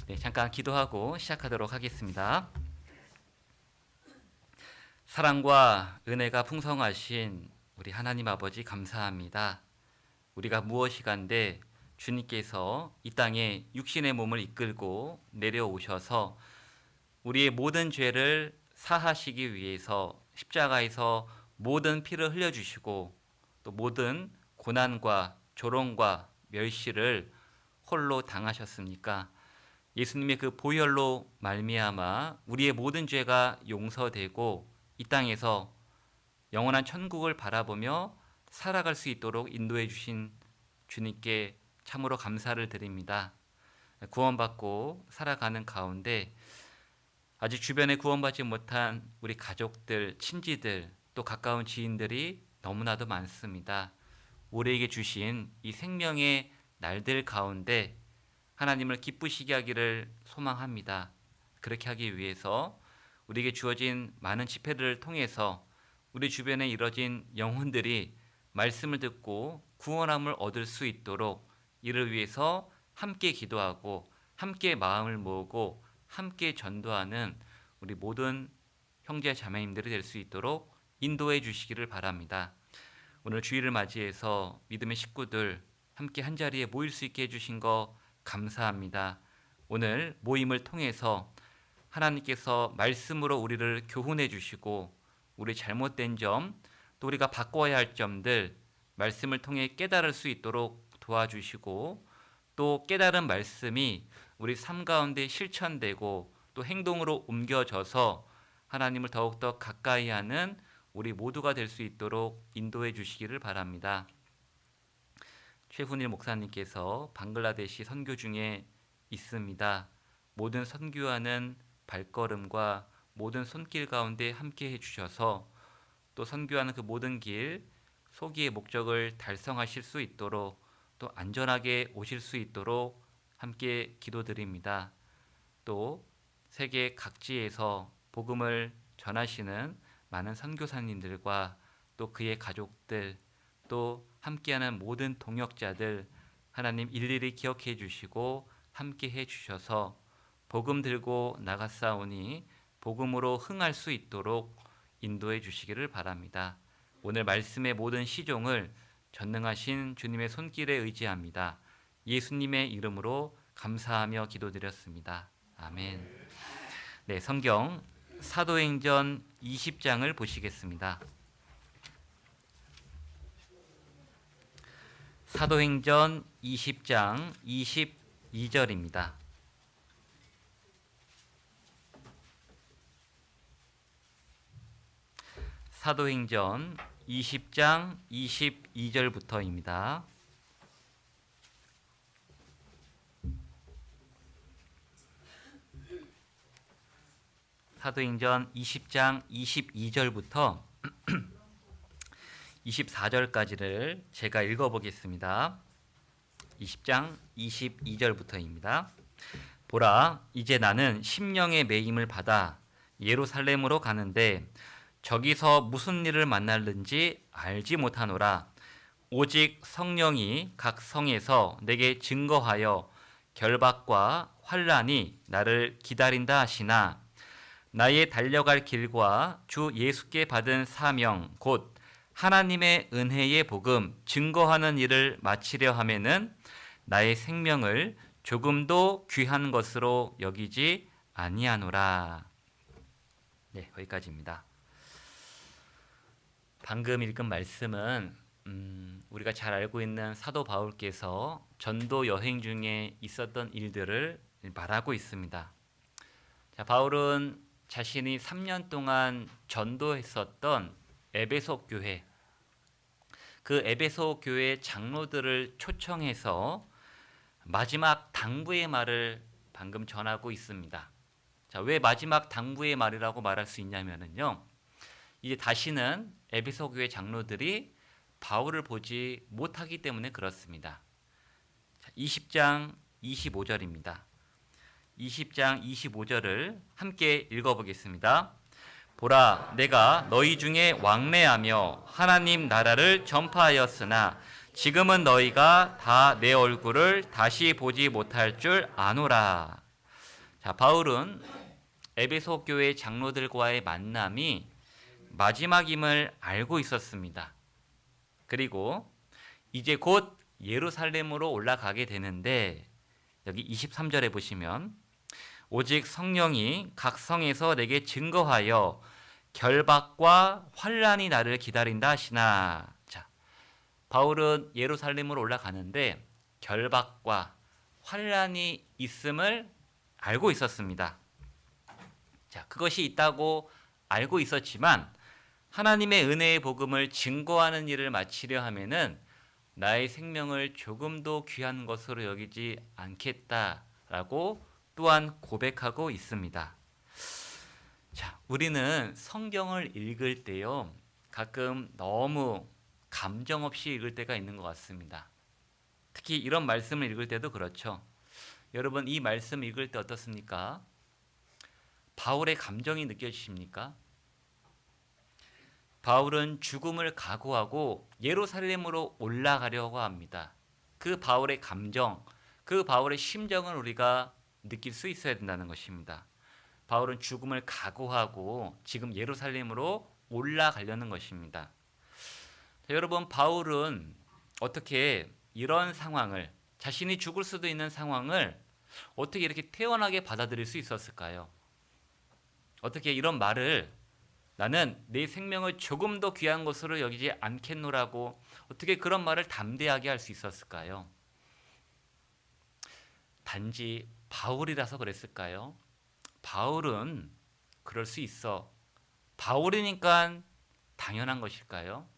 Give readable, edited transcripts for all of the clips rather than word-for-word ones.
네, 잠깐 기도하고 시작하도록 하겠습니다. 사랑과 은혜가 풍성하신 우리 하나님 아버지 감사합니다. 우리가 무엇이간데 주님께서 이 땅에 육신의 몸을 이끌고 내려오셔서 우리의 모든 죄를 사하시기 위해서 십자가에서 모든 피를 흘려주시고 또 모든 고난과 조롱과 멸시를 홀로 당하셨습니까? 예수님의 그 보혈로 말미암아 우리의 모든 죄가 용서되고 이 땅에서 영원한 천국을 바라보며 살아갈 수 있도록 인도해 주신 주님께 참으로 감사를 드립니다. 구원받고 살아가는 가운데 아직 주변에 구원받지 못한 우리 가족들, 친지들, 또 가까운 지인들이 너무나도 많습니다. 우리에게 주신 이 생명의 날들 가운데 하나님을 기쁘시게 하기를 소망합니다. 그렇게 하기 위해서 우리에게 주어진 많은 집회들을 통해서 우리 주변에 이뤄진 영혼들이 말씀을 듣고 구원함을 얻을 수 있도록 이를 위해서 함께 기도하고 함께 마음을 모으고 함께 전도하는 우리 모든 형제 자매님들이 될 수 있도록 인도해 주시기를 바랍니다. 오늘 주일을 맞이해서 믿음의 식구들 함께 한자리에 모일 수 있게 해주신 거 감사합니다. 오늘 모임을 통해서 하나님께서 말씀으로 우리를 교훈해 주시고 우리 잘못된 점, 또 우리가 바꿔야 할 점들 말씀을 통해 깨달을 수 있도록 도와주시고 또 깨달은 말씀이 우리 삶 가운데 실천되고 또 행동으로 옮겨져서 하나님을 더욱더 가까이 하는 우리 모두가 될 수 있도록 인도해 주시기를 바랍니다. 최훈일 목사님께서 방글라데시 선교 중에 있습니다. 모든 선교하는 발걸음과 모든 손길 가운데 함께 해주셔서 또 선교하는 그 모든 길 소기의 목적을 달성하실 수 있도록 또 안전하게 오실 수 있도록 함께 기도드립니다. 또 세계 각지에서 복음을 전하시는 많은 선교사님들과 또 그의 가족들 또 함께하는 모든 동역자들 하나님 일일이 기억해 주시고 함께 해 주셔서 복음 들고 나갔사오니 복음으로 흥할 수 있도록 인도해 주시기를 바랍니다. 오늘 말씀의 모든 시종을 전능하신 주님의 손길에 의지합니다. 예수님의 이름으로 감사하며 기도드렸습니다. 아멘. 네, 성경 사도행전 20장을 보시겠습니다. 사도행전 20장 22절입니다. 사도행전 20장 22절부터입니다. 사도행전 20장 22절부터 24절까지를 제가 읽어보겠습니다. 20장 22절부터입니다. 보라, 이제 나는 심령의 매임을 받아 예루살렘으로 가는데 저기서 무슨 일을 만날는지 알지 못하노라. 오직 성령이 각 성에서 내게 증거하여 결박과 환난이 나를 기다린다 하시나 나의 달려갈 길과 주 예수께 받은 사명 곧 하나님의 은혜의 복음 증거하는 일을 마치려 하면은 나의 생명을 조금도 귀한 것으로 여기지 아니하노라. 네, 거기까지입니다. 방금 읽은 말씀은 우리가 잘 알고 있는 사도 바울께서 전도 여행 중에 있었던 일들을 말하고 있습니다. 자, 바울은 자신이 3년 동안 전도했었던 에베소 교회, 그 에베소 교회 장로들을 초청해서 마지막 당부의 말을 방금 전하고 있습니다. 자, 왜 마지막 당부의 말이라고 말할 수 있냐면요, 이제 다시는 에베소 교회 장로들이 바울을 보지 못하기 때문에 그렇습니다. 자, 20장 25절입니다. 20장 25절을 함께 읽어보겠습니다. 보라, 내가 너희 중에 왕래하며 하나님 나라를 전파하였으나 지금은 너희가 다 내 얼굴을 다시 보지 못할 줄 아노라. 자, 바울은 에베소 교회 장로들과의 만남이 마지막임을 알고 있었습니다. 그리고 이제 곧 예루살렘으로 올라가게 되는데 여기 23절에 보시면 오직 성령이 각 성에서 내게 증거하여 결박과 환란이 나를 기다린다 하시나. 자, 바울은 예루살렘으로 올라가는데 결박과 환란이 있음을 알고 있었습니다. 자, 그것이 있다고 알고 있었지만 하나님의 은혜의 복음을 증거하는 일을 마치려 하면은 나의 생명을 조금도 귀한 것으로 여기지 않겠다라고 또한 고백하고 있습니다. 자, 우리는 성경을 읽을 때요, 가끔 너무 감정 없이 읽을 때가 있는 것 같습니다. 특히 이런 말씀을 읽을 때도 그렇죠. 여러분, 이 말씀 읽을 때 어떻습니까? 바울의 감정이 느껴지십니까? 바울은 죽음을 각오하고 예루살렘으로 올라가려고 합니다. 그 바울의 감정, 그 바울의 심정을 우리가 느낄 수 있어야 된다는 것입니다. 바울은 죽음을 각오하고 지금 예루살렘으로 올라가려는 것입니다. 자, 여러분, 바울은 어떻게 이런 상황을, 자신이 죽을 수도 있는 상황을 어떻게 이렇게 태연하게 받아들일 수 있었을까요? 어떻게 이런 말을, 나는 내 생명을 조금 더 귀한 것으로 여기지 않겠노라고 어떻게 그런 말을 담대하게 할 수 있었을까요? 단지 바울이라서 그랬을까요? 바울은 그럴 수 있어, 바울이니까 당연한 것일까요?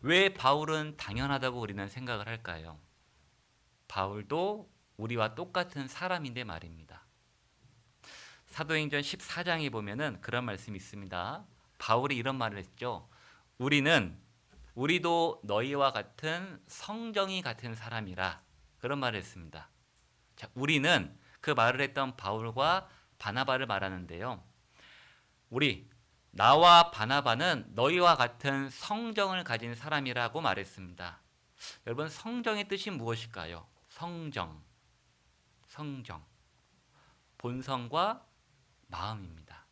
왜 바울은 당연하다고 우리는 생각을 할까요? 바울도 우리와 똑같은 사람인데 말입니다. 사도행전 14장에 보면은 그런 말씀이 있습니다. 바울이 이런 말을 했죠. 우리도 너희와 같은 성정이 같은 사람이라, 그런 말을 했습니다. 자, 우리는, 그 말을 했던 바울과 바나바를 말하는데요. 나와 바나바는 너희와 같은 성정을 가진 사람이라고 말했습니다. 여러분, 성정의 뜻이 무엇일까요? 성정. 본성과 마음입니다.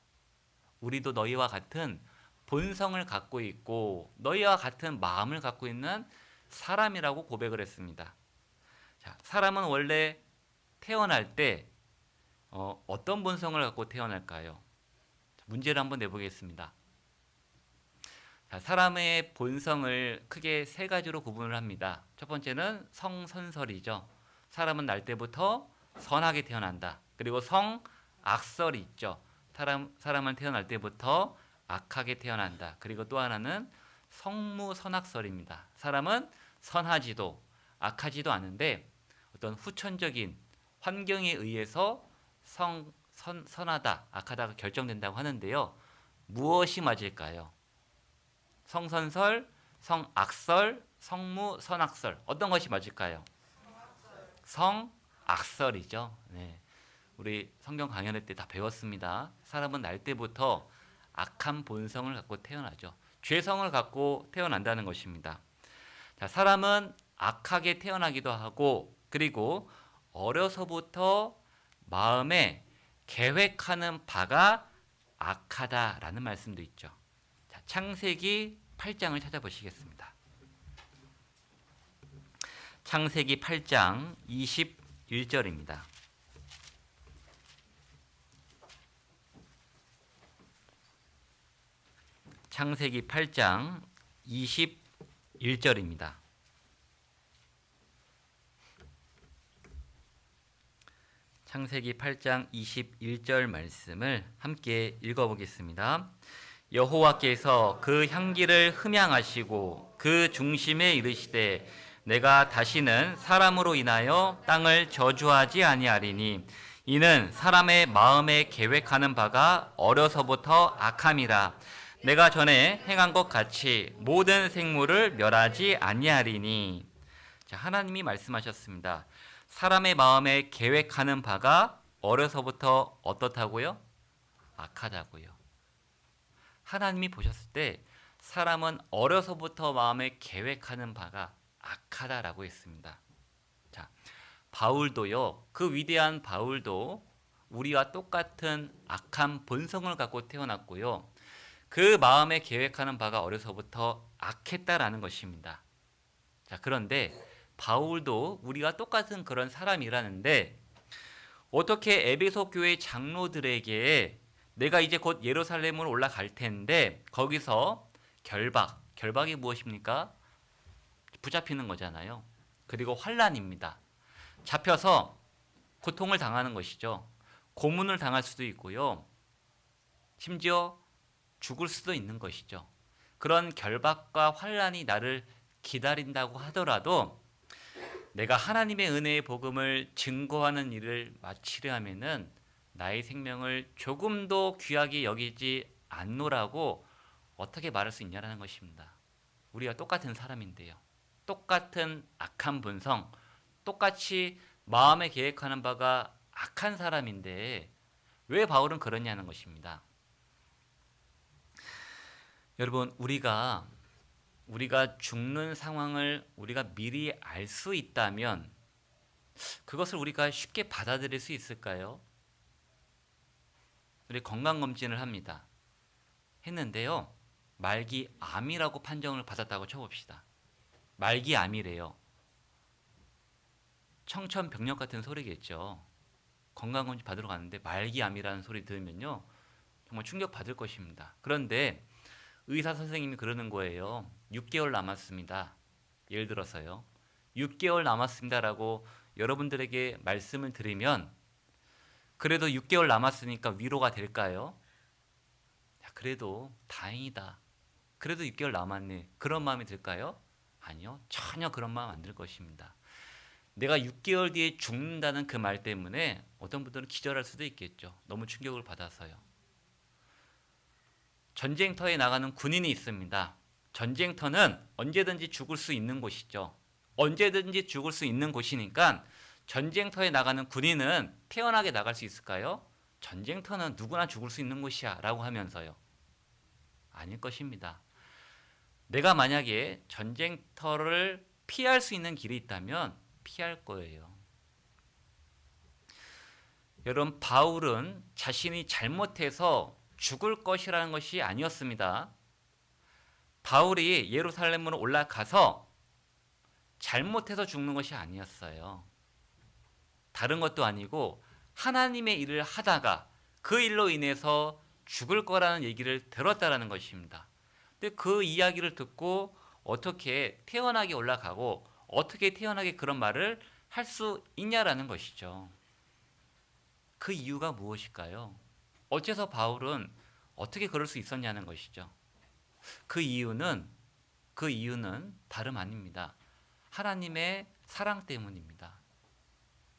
우리도 너희와 같은 본성을 갖고 있고 너희와 같은 마음을 갖고 있는 사람이라고 고백을 했습니다. 자, 사람은 원래 태어날 때 어떤 본성을 갖고 태어날까요? 문제를 한번 내보겠습니다. 자, 사람의 본성을 크게 세 가지로 구분을 합니다. 첫 번째는 성선설이죠. 사람은 날 때부터 선하게 태어난다. 그리고 성악설이 있죠. 사람은 태어날 때부터 악하게 태어난다. 그리고 또 하나는 성무선악설입니다. 사람은 선하지도 악하지도 않은데 어떤 후천적인 환경에 의해서 선하다, 악하다가 결정된다고 하는데요. 무엇이 맞을까요? 성선설, 성악설, 성무선악설, 어떤 것이 맞을까요? 성악설이죠. 네. 우리 성경 강연회 때 다 배웠습니다. 사람은 날 때부터 악한 본성을 갖고 태어나죠. 죄성을 갖고 태어난다는 것입니다. 자, 사람은 악하게 태어나기도 하고, 그리고 어려서부터 마음에 계획하는 바가 악하다라는 말씀도 있죠. 자, 창세기 8장을 찾아보시겠습니다. 창세기 8장 21절입니다. 창세기 8장 21절입니다. 창세기 8장 21절 말씀을 함께 읽어보겠습니다. 여호와께서 그 향기를 흠양하시고 그 중심에 이르시되 내가 다시는 사람으로 인하여 땅을 저주하지 아니하리니 이는 사람의 마음에 계획하는 바가 어려서부터 악함이라. 내가 전에 행한 것 같이 모든 생물을 멸하지 아니하리니. 자, 하나님이 말씀하셨습니다. 사람의 마음에 계획하는 바가 어려서부터 어떻다고요? 악하다고요. 하나님이 보셨을 때 사람은 어려서부터 마음에 계획하는 바가 악하다라고 했습니다. 자, 바울도요, 그 위대한 바울도 우리와 똑같은 악한 본성을 갖고 태어났고요. 그 마음에 계획하는 바가 어려서부터 악했다라는 것입니다. 자, 그런데 바울도 우리가 똑같은 그런 사람이라는데 어떻게 에베소 교회 장로들에게 내가 이제 곧 예루살렘으로 올라갈 텐데 거기서 결박이 무엇입니까? 붙잡히는 거잖아요. 그리고 환난입니다. 잡혀서 고통을 당하는 것이죠. 고문을 당할 수도 있고요. 심지어 죽을 수도 있는 것이죠. 그런 결박과 환난이 나를 기다린다고 하더라도 내가 하나님의 은혜의 복음을 증거하는 일을 마치려 하면은 나의 생명을 조금도 귀하게 여기지 않노라고 어떻게 말할 수 있냐라는 것입니다. 우리가 똑같은 사람인데요. 똑같은 악한 본성, 똑같이 마음에 계획하는 바가 악한 사람인데 왜 바울은 그러냐는 것입니다. 여러분, 우리가 죽는 상황을 우리가 미리 알 수 있다면 그것을 우리가 쉽게 받아들일 수 있을까요? 우리 건강검진을 합니다. 했는데요. 말기암이라고 판정을 받았다고 쳐봅시다. 말기암이래요. 청천벽력 같은 소리겠죠. 건강검진 받으러 갔는데 말기암이라는 소리 들으면요. 정말 충격받을 것입니다. 그런데 의사 선생님이 그러는 거예요. 6개월 남았습니다. 예를 들어서요. 6개월 남았습니다라고 여러분들에게 말씀을 드리면 그래도 6개월 남았으니까 위로가 될까요? 야, 그래도 다행이다. 그래도 6개월 남았네. 그런 마음이 들까요? 아니요. 전혀 그런 마음 안 들 것입니다. 내가 6개월 뒤에 죽는다는 그 말 때문에 어떤 분들은 기절할 수도 있겠죠. 너무 충격을 받아서요. 전쟁터에 나가는 군인이 있습니다. 전쟁터는 언제든지 죽을 수 있는 곳이죠. 언제든지 죽을 수 있는 곳이니까 전쟁터에 나가는 군인은 태연하게 나갈 수 있을까요? 전쟁터는 누구나 죽을 수 있는 곳이야 라고 하면서요. 아닐 것입니다. 내가 만약에 전쟁터를 피할 수 있는 길이 있다면 피할 거예요. 여러분, 바울은 자신이 잘못해서 죽을 것이라는 것이 아니었습니다. 바울이 예루살렘으로 올라가서 잘못해서 죽는 것이 아니었어요. 다른 것도 아니고 하나님의 일을 하다가 그 일로 인해서 죽을 거라는 얘기를 들었다라는 것입니다. 근데 그 이야기를 듣고 어떻게 태연하게 올라가고 어떻게 태연하게 그런 말을 할 수 있냐라는 것이죠. 그 이유가 무엇일까요? 어째서 바울은 어떻게 그럴 수 있었냐는 것이죠. 그 이유는 다름 아닙니다. 하나님의 사랑 때문입니다.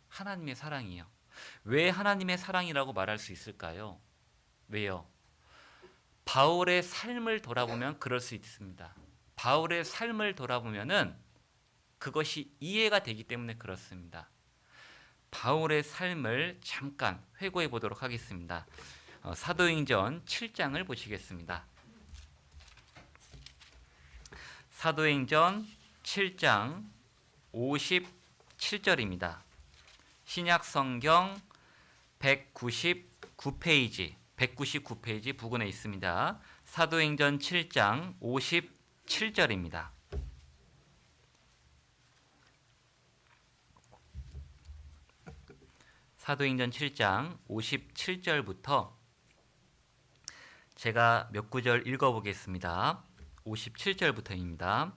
하나님의 사랑이요. 왜 하나님의 사랑이라고 말할 수 있을까요? 왜요? 바울의 삶을 돌아보면 그럴 수 있습니다. 바울의 삶을 돌아보면은 그것이 이해가 되기 때문에 그렇습니다. 바울의 삶을 잠깐 회고해 보도록 하겠습니다. 사도행전 7장을 보시겠습니다. 사도행전 7장 57절입니다. 신약성경 199페이지 부근에 있습니다. 사도행전 7장 57절입니다. 사도행전 7장 57절부터 제가 몇 구절 읽어보겠습니다. 57절부터입니다.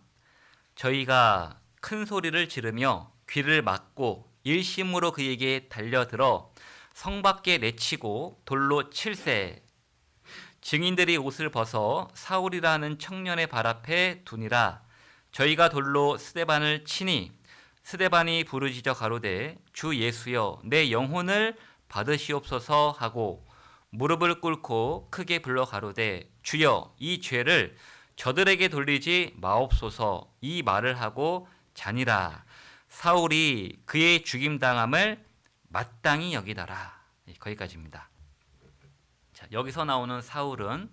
저희가 큰 소리를 지르며 귀를 막고 일심으로 그에게 달려들어 성 밖에 내치고 돌로 칠세. 증인들이 옷을 벗어 사울이라는 청년의 발 앞에 두니라. 저희가 돌로 스데반을 치니 스데반이 부르짖어 가로되 주 예수여 내 영혼을 받으시옵소서 하고 무릎을 꿇고 크게 불러 가로되 주여 이 죄를 저들에게 돌리지 마옵소서 이 말을 하고 자니라. 사울이 그의 죽임당함을 마땅히 여기더라. 거기까지입니다. 자, 여기서 나오는 사울은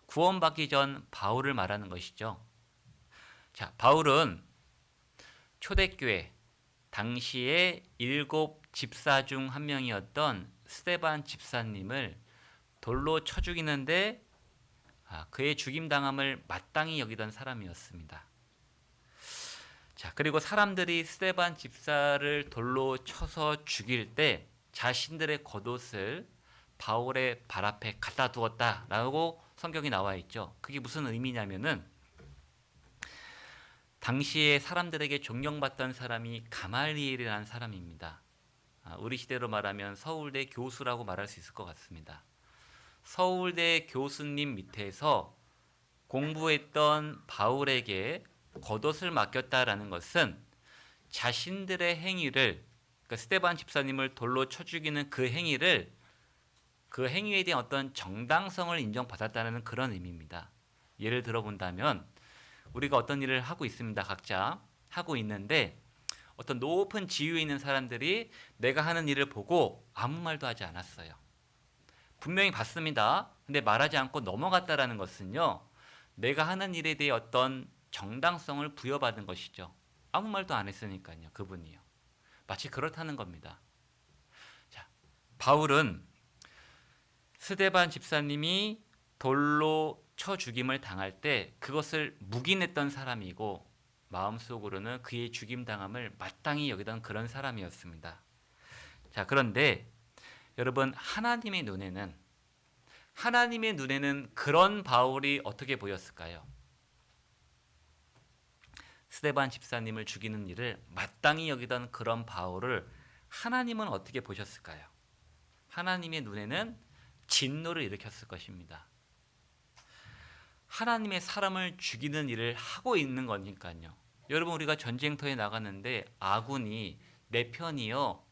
구원받기 전 바울을 말하는 것이죠. 자, 바울은 초대교회 당시의 7 집사 중 한 명이었던 스데반 집사님을 돌로 쳐 죽이는데 그의 죽임당함을 마땅히 여기던 사람이었습니다. 자, 그리고 사람들이 스데반 집사를 돌로 쳐서 죽일 때 자신들의 겉옷을 바울의 발 앞에 갖다 두었다라고 성경이 나와 있죠. 그게 무슨 의미냐면은 당시에 사람들에게 존경받던 사람이 가말리엘이라는 사람입니다. 우리 시대로 말하면 서울대 교수라고 말할 수 있을 것 같습니다. 서울대 교수님 밑에서 공부했던 바울에게 겉옷을 맡겼다라는 것은 자신들의 행위를, 그러니까 스데반 집사님을 돌로 쳐 죽이는 그 행위를, 그 행위에 대한 어떤 정당성을 인정받았다는 그런 의미입니다. 예를 들어 본다면 우리가 어떤 일을 하고 있습니다. 각자 하고 있는데 어떤 높은 지위에 있는 사람들이 내가 하는 일을 보고 아무 말도 하지 않았어요. 분명히 봤습니다. 근데 말하지 않고 넘어갔다라는 것은요, 내가 하는 일에 대해 어떤 정당성을 부여받은 것이죠. 아무 말도 안 했으니까요. 그분이요. 마치 그렇다는 겁니다. 자, 바울은 스데반 집사님이 돌로 쳐 죽임을 당할 때 그것을 묵인했던 사람이고 마음속으로는 그의 죽임당함을 마땅히 여기던 그런 사람이었습니다. 자, 그런데 여러분, 하나님의 눈에는 그런 바울이 어떻게 보였을까요? 스데반 집사님을 죽이는 일을 마땅히 여기던 그런 바울을 하나님은 어떻게 보셨을까요? 하나님의 눈에는 진노를 일으켰을 것입니다. 하나님의 사람을 죽이는 일을 하고 있는 거니까요. 여러분, 우리가 전쟁터에 나갔는데 아군이 내 편이요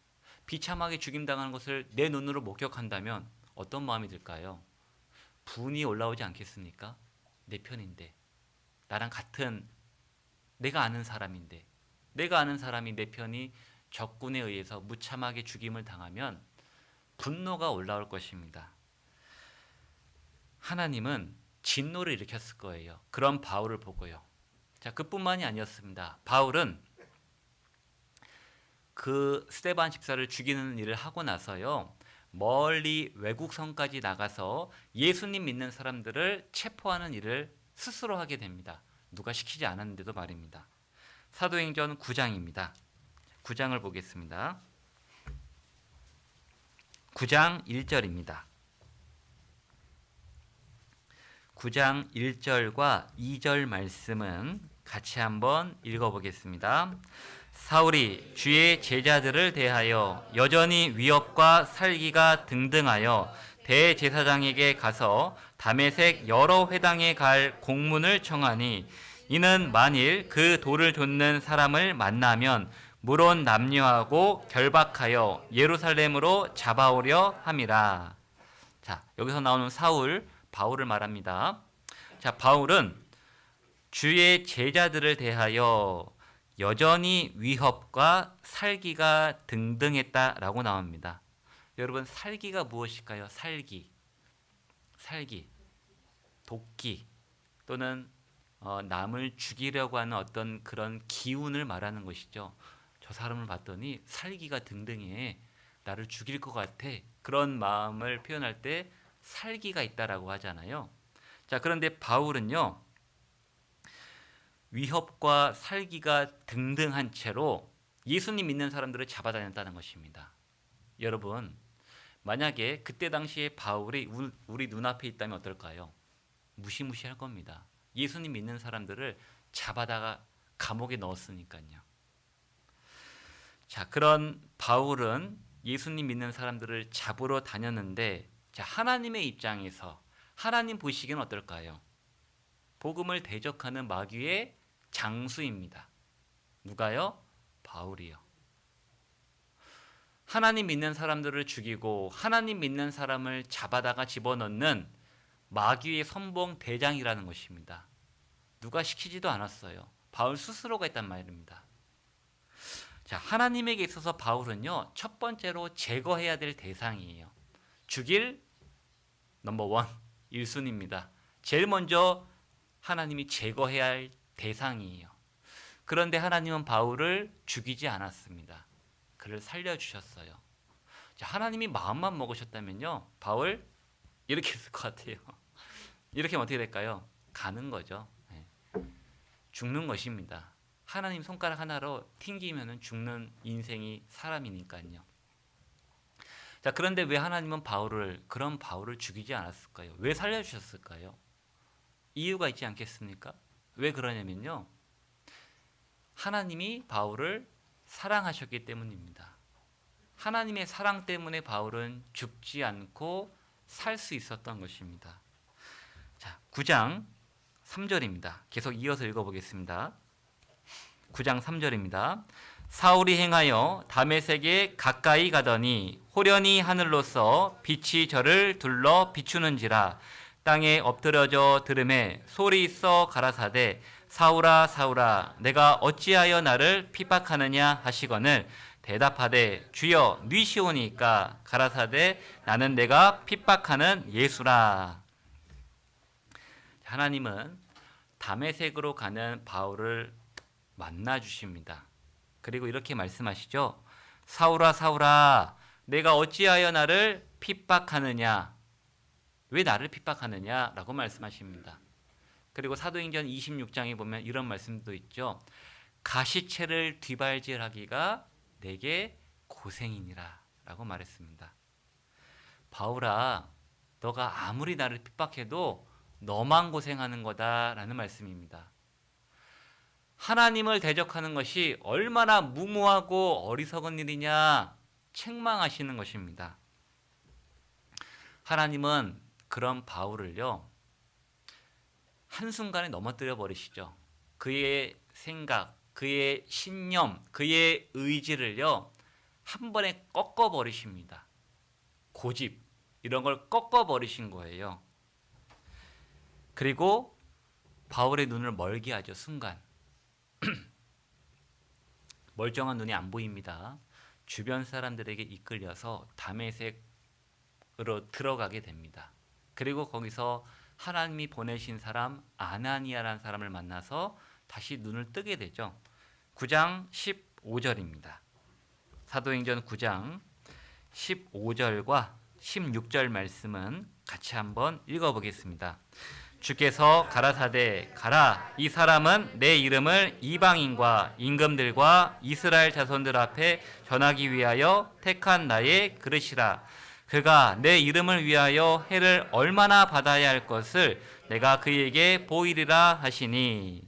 비참하게 죽임당하는 것을 내 눈으로 목격한다면 어떤 마음이 들까요? 분이 올라오지 않겠습니까? 내 편인데, 나랑 같은, 내가 아는 사람인데, 내가 아는 사람이 내 편이 적군에 의해서 무참하게 죽임을 당하면 분노가 올라올 것입니다. 하나님은 진노를 일으켰을 거예요. 그런 바울을 보고요. 자, 그뿐만이 아니었습니다. 바울은 그 스데반 집사를 죽이는 일을 하고 나서요, 멀리 외국 성까지 나가서 예수님 믿는 사람들을 체포하는 일을 스스로 하게 됩니다. 누가 시키지 않았는데도 말입니다. 사도행전 9장입니다. 9장을 보겠습니다. 9장 1절입니다. 9장 1절과 2절 말씀은 같이 한번 읽어보겠습니다. 사울이 주의 제자들을 대하여 여전히 위협과 살기가 등등하여 대제사장에게 가서 다메섹 여러 회당에 갈 공문을 청하니 이는 만일 그 돌을 좇는 사람을 만나면 물론 남녀하고 결박하여 예루살렘으로 잡아오려 함이라. 자, 여기서 나오는 사울, 바울을 말합니다. 자, 바울은 주의 제자들을 대하여 여전히 위협과 살기가 등등했다라고 나옵니다. 여러분, 살기가 무엇일까요? 살기, 돕기 또는 남을 죽이려고 하는 어떤 그런 기운을 말하는 것이죠. 저 사람을 봤더니 살기가 등등해, 나를 죽일 것 같아, 그런 마음을 표현할 때 살기가 있다라고 하잖아요. 자, 그런데 바울은요, 위협과 살기가 등등한 채로 예수님 믿는 사람들을 잡아다녔다는 것입니다. 여러분, 만약에 그때 당시에 바울이 우리 눈앞에 있다면 어떨까요? 무시무시할 겁니다. 예수님 믿는 사람들을 잡아다가 감옥에 넣었으니까요. 자, 그런 바울은 예수님 믿는 사람들을 잡으러 다녔는데, 자, 하나님의 입장에서 하나님 보시기엔 어떨까요? 복음을 대적하는 마귀의 장수입니다. 누가요? 바울이요. 하나님 믿는 사람들을 죽이고 하나님 믿는 사람을 잡아다가 집어넣는 마귀의 선봉 대장이라는 것입니다. 누가 시키지도 않았어요. 바울 스스로가 했단 말입니다. 자, 하나님에게 있어서 바울은요, 첫 번째로 제거해야 될 대상이에요. 죽일 넘버 원, 1순위입니다. 제일 먼저 하나님이 제거해야 할 대상이에요. 그런데 하나님은 바울을 죽이지 않았습니다. 그를 살려주셨어요. 자, 하나님이 마음만 먹으셨다면요, 바울 이렇게 했을 것 같아요. 이렇게 하면 어떻게 될까요? 가는 거죠. 네. 죽는 것입니다. 하나님 손가락 하나로 튕기면은 죽는 인생이 사람이니까요. 자, 그런데 왜 하나님은 그런 바울을 죽이지 않았을까요? 왜 살려주셨을까요? 이유가 있지 않겠습니까? 왜 그러냐면요, 하나님이 바울을 사랑하셨기 때문입니다. 하나님의 사랑 때문에 바울은 죽지 않고 살 수 있었던 것입니다. 자, 9장 3절입니다. 계속 이어서 읽어보겠습니다. 9장 3절입니다. 사울이 행하여 다메섹에 가까이 가더니 호련히 하늘로서 빛이 저를 둘러 비추는지라. 땅에 엎드려져 들음에 소리 있어 가라사대 사울아 사울아 내가 어찌하여 나를 핍박하느냐 하시거늘 대답하되 주여 니시오니까 가라사대 나는 내가 핍박하는 예수라. 하나님은 다메섹으로 가는 바울을 만나 주십니다. 그리고 이렇게 말씀하시죠. 사울아 사울아 내가 어찌하여 나를 핍박하느냐. 왜 나를 핍박하느냐 라고 말씀하십니다. 그리고 사도행전 26장에 보면 이런 말씀도 있죠. 가시채를 뒷발질하기가 내게 고생이니라 라고 말했습니다. 바울아 너가 아무리 나를 핍박해도 너만 고생하는 거다라는 말씀입니다. 하나님을 대적하는 것이 얼마나 무모하고 어리석은 일이냐 책망하시는 것입니다. 하나님은 그런 바울을요, 한순간에 넘어뜨려 버리시죠. 그의 생각, 그의 신념, 그의 의지를요, 한 번에 꺾어 버리십니다. 고집, 이런 걸 꺾어 버리신 거예요. 그리고 바울의 눈을 멀게 하죠, 순간. 멀쩡한 눈이 안 보입니다. 주변 사람들에게 이끌려서 다메섹으로 들어가게 됩니다. 그리고 거기서 하나님이 보내신 사람 아나니아라는 사람을 만나서 다시 눈을 뜨게 되죠. 9장 15절입니다. 사도행전 9장 15절과 16절 말씀은 같이 한번 읽어보겠습니다. 주께서 가라사대 가라 이 사람은 내 이름을 이방인과 임금들과 이스라엘 자손들 앞에 전하기 위하여 택한 나의 그릇이라. 그가 내 이름을 위하여 해를 얼마나 받아야 할 것을 내가 그에게 보이리라 하시니.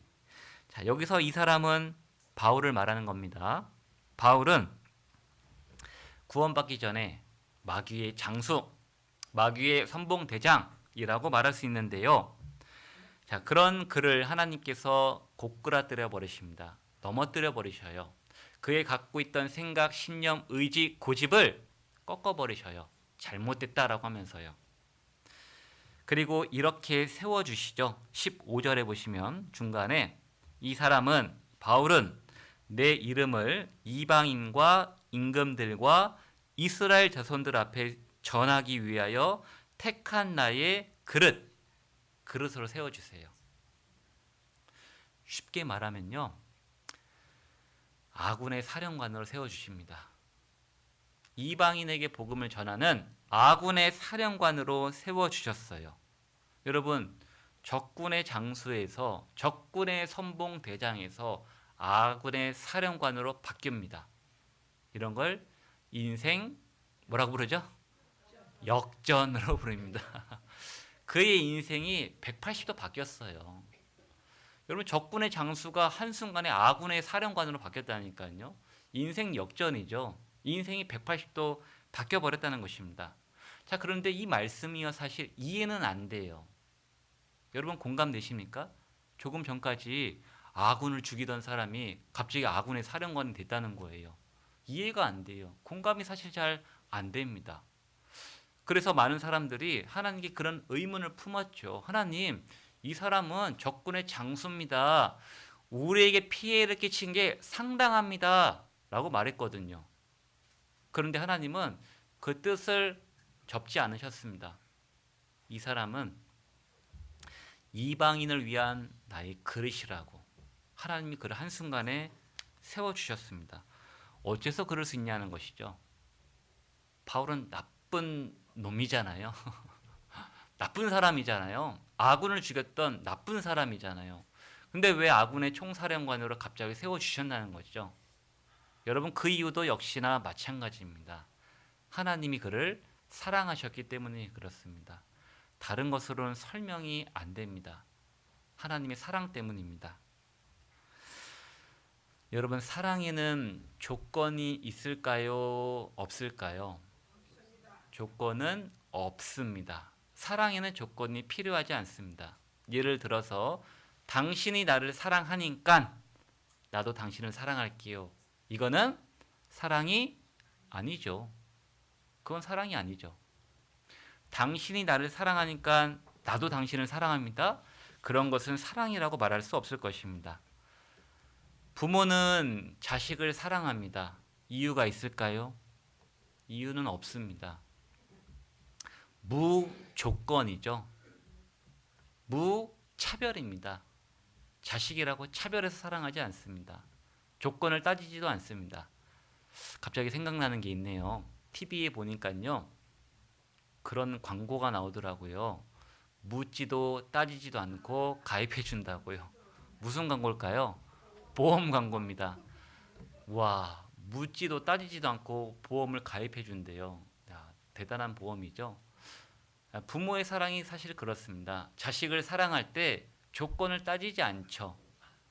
자, 여기서 이 사람은 바울을 말하는 겁니다. 바울은 구원받기 전에 마귀의 장수, 마귀의 선봉대장이라고 말할 수 있는데요. 자, 그런 그를 하나님께서 고꾸라뜨려 버리십니다. 넘어뜨려 버리셔요. 그의 갖고 있던 생각, 신념, 의지, 고집을 꺾어 버리셔요. 잘못됐다라고 하면서요. 그리고 이렇게 세워주시죠. 15절에 보시면 중간에 이 사람은 바울은 내 이름을 이방인과 임금들과 이스라엘 자손들 앞에 전하기 위하여 택한 나의 그릇으로 세워주세요. 쉽게 말하면요, 아군의 사령관으로 세워주십니다. 이방인에게 복음을 전하는 아군의 사령관으로 세워주셨어요. 여러분, 적군의 장수에서, 적군의 선봉대장에서 아군의 사령관으로 바뀝니다. 이런 걸 인생 뭐라고 부르죠? 역전으로 부릅니다. 그의 인생이 180도 바뀌었어요. 여러분, 적군의 장수가 한순간에 아군의 사령관으로 바뀌었다니까요. 인생 역전이죠. 인생이 180도 바뀌어버렸다는 것입니다. 자, 그런데 이 말씀이요, 사실 이해는 안 돼요. 여러분 공감되십니까? 조금 전까지 아군을 죽이던 사람이 갑자기 아군의 사령관이 됐다는 거예요. 이해가 안 돼요. 공감이 사실 잘 안 됩니다. 그래서 많은 사람들이 하나님께 그런 의문을 품었죠. 하나님, 이 사람은 적군의 장수입니다. 우리에게 피해를 끼친 게 상당합니다. 라고 말했거든요. 그런데 하나님은 그 뜻을 접지 않으셨습니다. 이 사람은 이방인을 위한 나의 그릇이라고 하나님이 그를 한순간에 세워주셨습니다. 어째서 그럴 수 있냐는 것이죠. 바울은 나쁜 놈이잖아요. 나쁜 사람이잖아요. 아군을 죽였던 나쁜 사람이잖아요. 근데 왜 아군의 총사령관으로 갑자기 세워주셨다는 거죠. 여러분, 그 이유도 역시나 마찬가지입니다. 하나님이 그를 사랑하셨기 때문에 그렇습니다. 다른 것으로는 설명이 안 됩니다. 하나님의 사랑 때문입니다. 여러분, 사랑에는 조건이 있을까요? 없을까요? 조건은 없습니다. 사랑에는 조건이 필요하지 않습니다. 예를 들어서 당신이 나를 사랑하니까 나도 당신을 사랑할게요. 이거는 사랑이 아니죠. 그건 사랑이 아니죠. 당신이 나를 사랑하니까 나도 당신을 사랑합니다. 그런 것은 사랑이라고 말할 수 없을 것입니다. 부모는 자식을 사랑합니다. 이유가 있을까요? 이유는 없습니다. 무조건이죠. 무차별입니다. 자식이라고 차별해서 사랑하지 않습니다. 조건을 따지지도 않습니다. 갑자기 생각나는 게 있네요. TV에 보니까요, 그런 광고가 나오더라고요. 묻지도 따지지도 않고 가입해 준다고요. 무슨 광고일까요? 보험 광고입니다. 와, 묻지도 따지지도 않고 보험을 가입해 준대요. 야, 대단한 보험이죠. 부모의 사랑이 사실 그렇습니다. 자식을 사랑할 때 조건을 따지지 않죠.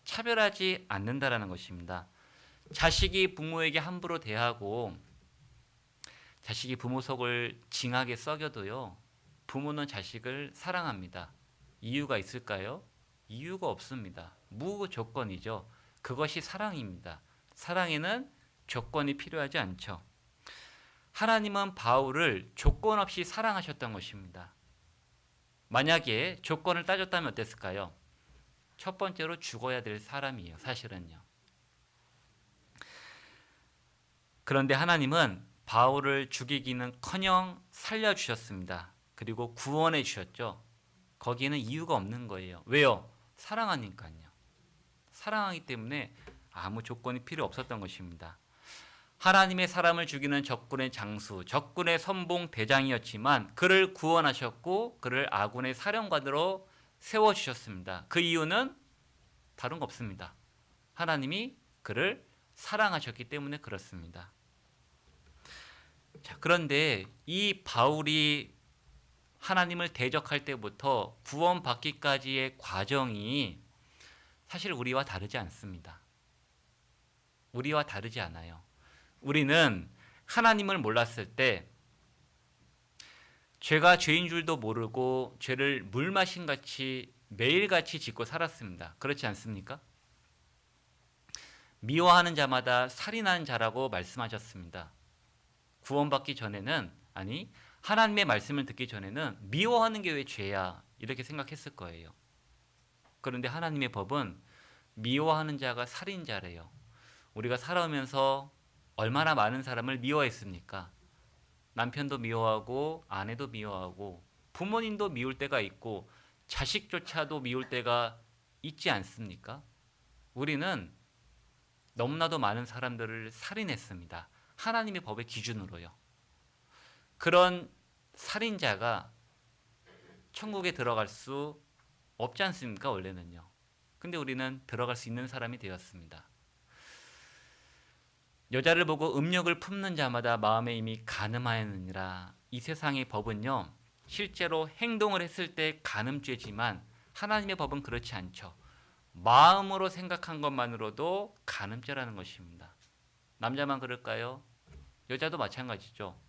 차별하지 않는다라는 것입니다. 자식이 부모에게 함부로 대하고 자식이 부모 속을 징하게 썩여도요, 부모는 자식을 사랑합니다. 이유가 있을까요? 이유가 없습니다. 무조건이죠. 그것이 사랑입니다. 사랑에는 조건이 필요하지 않죠. 하나님은 바울을 조건 없이 사랑하셨던 것입니다. 만약에 조건을 따졌다면 어땠을까요? 첫 번째로 죽어야 될 사람이에요. 사실은요. 그런데 하나님은 바울을 죽이기는커녕 살려주셨습니다. 그리고 구원해 주셨죠. 거기에는 이유가 없는 거예요. 왜요? 사랑하니까요. 사랑하기 때문에 아무 조건이 필요 없었던 것입니다. 하나님의 사람을 죽이는 적군의 장수, 적군의 선봉 대장이었지만 그를 구원하셨고 그를 아군의 사령관으로 세워주셨습니다. 그 이유는 다른 거 없습니다. 하나님이 그를 사랑하셨기 때문에 그렇습니다. 자, 그런데 이 바울이 하나님을 대적할 때부터 구원받기까지의 과정이 사실 우리와 다르지 않습니다. 우리와 다르지 않아요. 우리는 하나님을 몰랐을 때 죄가 죄인 줄도 모르고 죄를 물마신 같이 매일같이 짓고 살았습니다. 그렇지 않습니까? 미워하는 자마다 살인하는 자라고 말씀하셨습니다. 구원받기 전에는, 아니 하나님의 말씀을 듣기 전에는 미워하는 게 왜 죄야 이렇게 생각했을 거예요. 그런데 하나님의 법은 미워하는 자가 살인자래요. 우리가 살아오면서 얼마나 많은 사람을 미워했습니까? 남편도 미워하고 아내도 미워하고 부모님도 미울 때가 있고 자식조차도 미울 때가 있지 않습니까? 우리는 너무나도 많은 사람들을 살인했습니다. 하나님의 법의 기준으로요. 그런 살인자가 천국에 들어갈 수 없지 않습니까? 원래는요. 근데 우리는 들어갈 수 있는 사람이 되었습니다. 여자를 보고 음욕을 품는 자마다 마음에 이미 간음하였느니라. 이 세상의 법은요, 실제로 행동을 했을 때 간음죄지만 하나님의 법은 그렇지 않죠. 마음으로 생각한 것만으로도 간음죄라는 것입니다. 남자만 그럴까요? 여자도 마찬가지죠.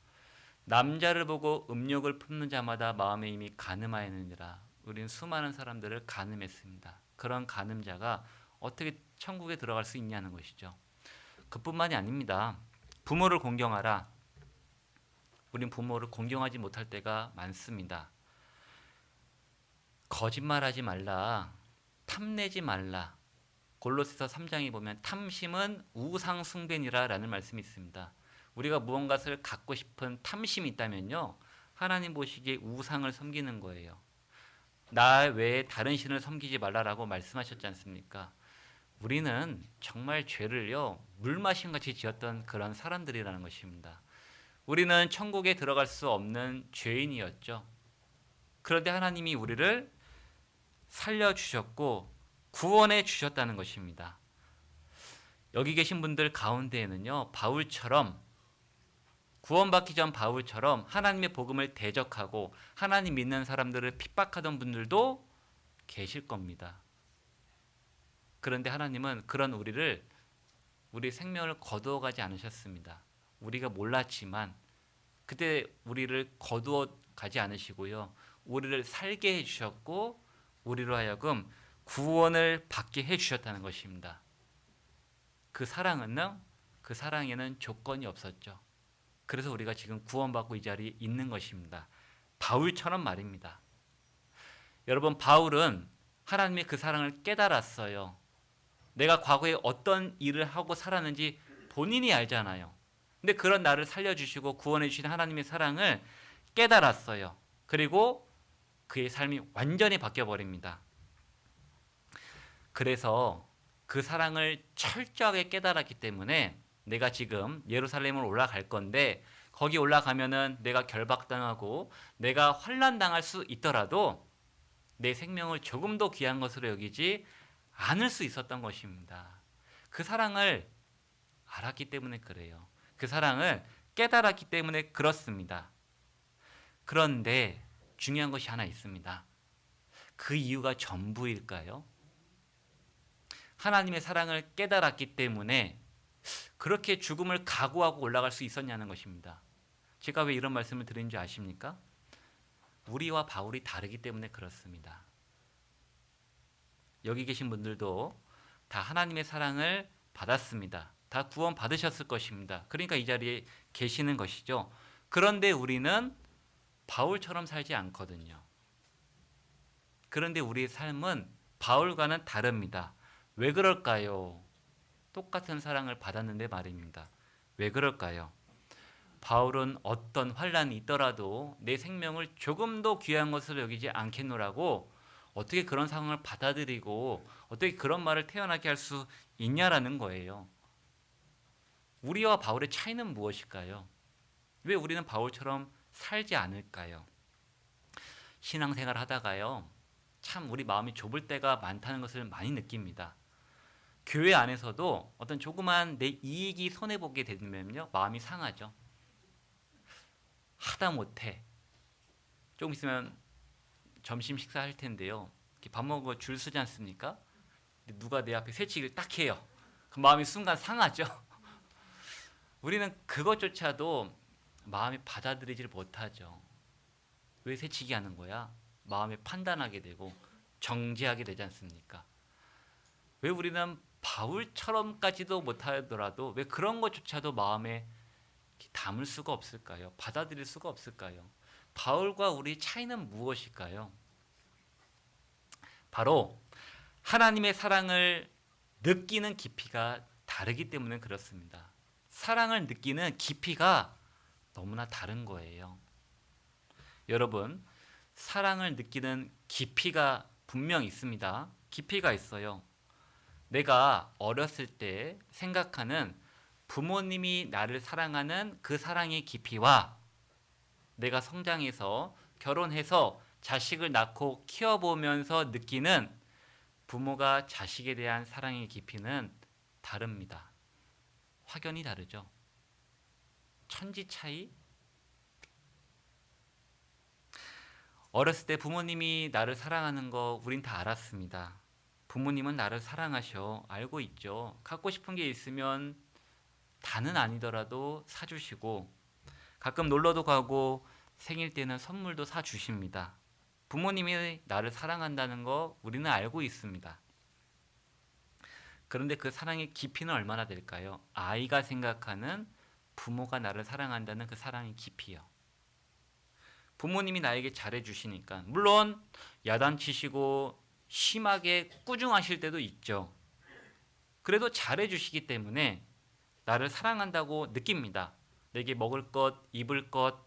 남자를 보고 음욕을 품는 자마다 마음에 이미 간음하였느니라. 우리는 수많은 사람들을 간음했습니다. 그런 간음자가 어떻게 천국에 들어갈 수 있냐는 것이죠. 그뿐만이 아닙니다. 부모를 공경하라. 우린 부모를 공경하지 못할 때가 많습니다. 거짓말하지 말라. 탐내지 말라. 골로새서 3장에 보면 탐심은 우상 숭배니라 라는 말씀이 있습니다. 우리가 무언가를 갖고 싶은 탐심이 있다면요, 하나님 보시기에 우상을 섬기는 거예요. 나 외에 다른 신을 섬기지 말라라고 말씀하셨지 않습니까? 우리는 정말 죄를요, 물 마신 같이 지었던 그런 사람들이라는 것입니다. 우리는 천국에 들어갈 수 없는 죄인이었죠. 그런데 하나님이 우리를 살려주셨고 구원해 주셨다는 것입니다. 여기 계신 분들 가운데에는요, 바울처럼 구원받기 전 바울처럼 하나님의 복음을 대적하고 하나님 믿는 사람들을 핍박하던 분들도 계실 겁니다. 그런데 하나님은 그런 우리 생명을 거두어 가지 않으셨습니다. 우리가 몰랐지만 그때 우리를 거두어 가지 않으시고요, 우리를 살게 해주셨고 우리로 하여금 구원을 받게 해주셨다는 것입니다. 그 사랑에는 조건이 없었죠. 그래서 우리가 지금 구원받고 이 자리에 있는 것입니다. 바울처럼 말입니다. 여러분, 바울은 하나님의 그 사랑을 깨달았어요. 내가 과거에 어떤 일을 하고 살았는지 본인이 알잖아요. 근데 그런 나를 살려주시고 구원해 주신 하나님의 사랑을 깨달았어요. 그리고 그의 삶이 완전히 바뀌어버립니다. 그래서 그 사랑을 철저하게 깨달았기 때문에 내가 지금 예루살렘을 올라갈 건데 거기 올라가면은 내가 결박당하고 내가 환난당할 수 있더라도 내 생명을 조금 더 귀한 것으로 여기지 않을 수 있었던 것입니다. 그 사랑을 알았기 때문에 그래요. 그 사랑을 깨달았기 때문에 그렇습니다. 그런데 중요한 것이 하나 있습니다. 그 이유가 전부일까요? 하나님의 사랑을 깨달았기 때문에 그렇게 죽음을 각오하고 올라갈 수 있었냐는 것입니다. 제가 왜 이런 말씀을 드리는지 아십니까? 우리와 바울이 다르기 때문에 그렇습니다. 여기 계신 분들도 다 하나님의 사랑을 받았습니다. 다 구원 받으셨을 것입니다. 그러니까 이 자리에 계시는 것이죠. 그런데 우리는 바울처럼 살지 않거든요. 그런데 우리의 삶은 바울과는 다릅니다. 왜 그럴까요? 똑같은 사랑을 받았는데 말입니다. 왜 그럴까요? 바울은 어떤 환난이 있더라도 내 생명을 조금 더 귀한 것으로 여기지 않겠노라고 어떻게 그런 상황을 받아들이고 어떻게 그런 말을 태어나게 할 수 있냐라는 거예요. 우리와 바울의 차이는 무엇일까요? 왜 우리는 바울처럼 살지 않을까요? 신앙생활 하다가요, 참 우리 마음이 좁을 때가 많다는 것을 많이 느낍니다. 교회 안에서도 어떤 조그만 내 이익이 손해보게 되면요, 마음이 상하죠. 하다못해 조금 있으면 점심 식사할 텐데요, 밥 먹고 줄 서지 않습니까? 누가 내 앞에 새치기를 딱 해요. 그 마음이 순간 상하죠. 우리는 그것조차도 마음에 받아들이질 못하죠. 왜 새치기 하는 거야? 마음에 판단하게 되고 정죄하게 되지 않습니까? 왜 우리는 바울처럼까지도 못하더라도 왜 그런 것조차도 마음에 담을 수가 없을까요? 받아들일 수가 없을까요? 바울과 우리 차이는 무엇일까요? 바로 하나님의 사랑을 느끼는 깊이가 다르기 때문에 그렇습니다. 사랑을 느끼는 깊이가 너무나 다른 거예요. 여러분, 사랑을 느끼는 깊이가 분명 있습니다. 깊이가 있어요. 내가 어렸을 때 생각하는 부모님이 나를 사랑하는 그 사랑의 깊이와 내가 성장해서 결혼해서 자식을 낳고 키워보면서 느끼는 부모가 자식에 대한 사랑의 깊이는 다릅니다. 확연히 다르죠. 천지 차이? 어렸을 때 부모님이 나를 사랑하는 거 우린 다 알았습니다. 부모님은 나를 사랑하셔. 알고 있죠. 갖고 싶은 게 있으면 다는 아니더라도 사주시고 가끔 놀러도 가고 생일 때는 선물도 사주십니다. 부모님이 나를 사랑한다는 거 우리는 알고 있습니다. 그런데 그 사랑의 깊이는 얼마나 될까요? 아이가 생각하는 부모가 나를 사랑한다는 그 사랑의 깊이요. 부모님이 나에게 잘해주시니까, 물론 야단치시고 심하게 꾸중하실 때도 있죠. 그래도 잘해주시기 때문에 나를 사랑한다고 느낍니다. 내게 먹을 것, 입을 것,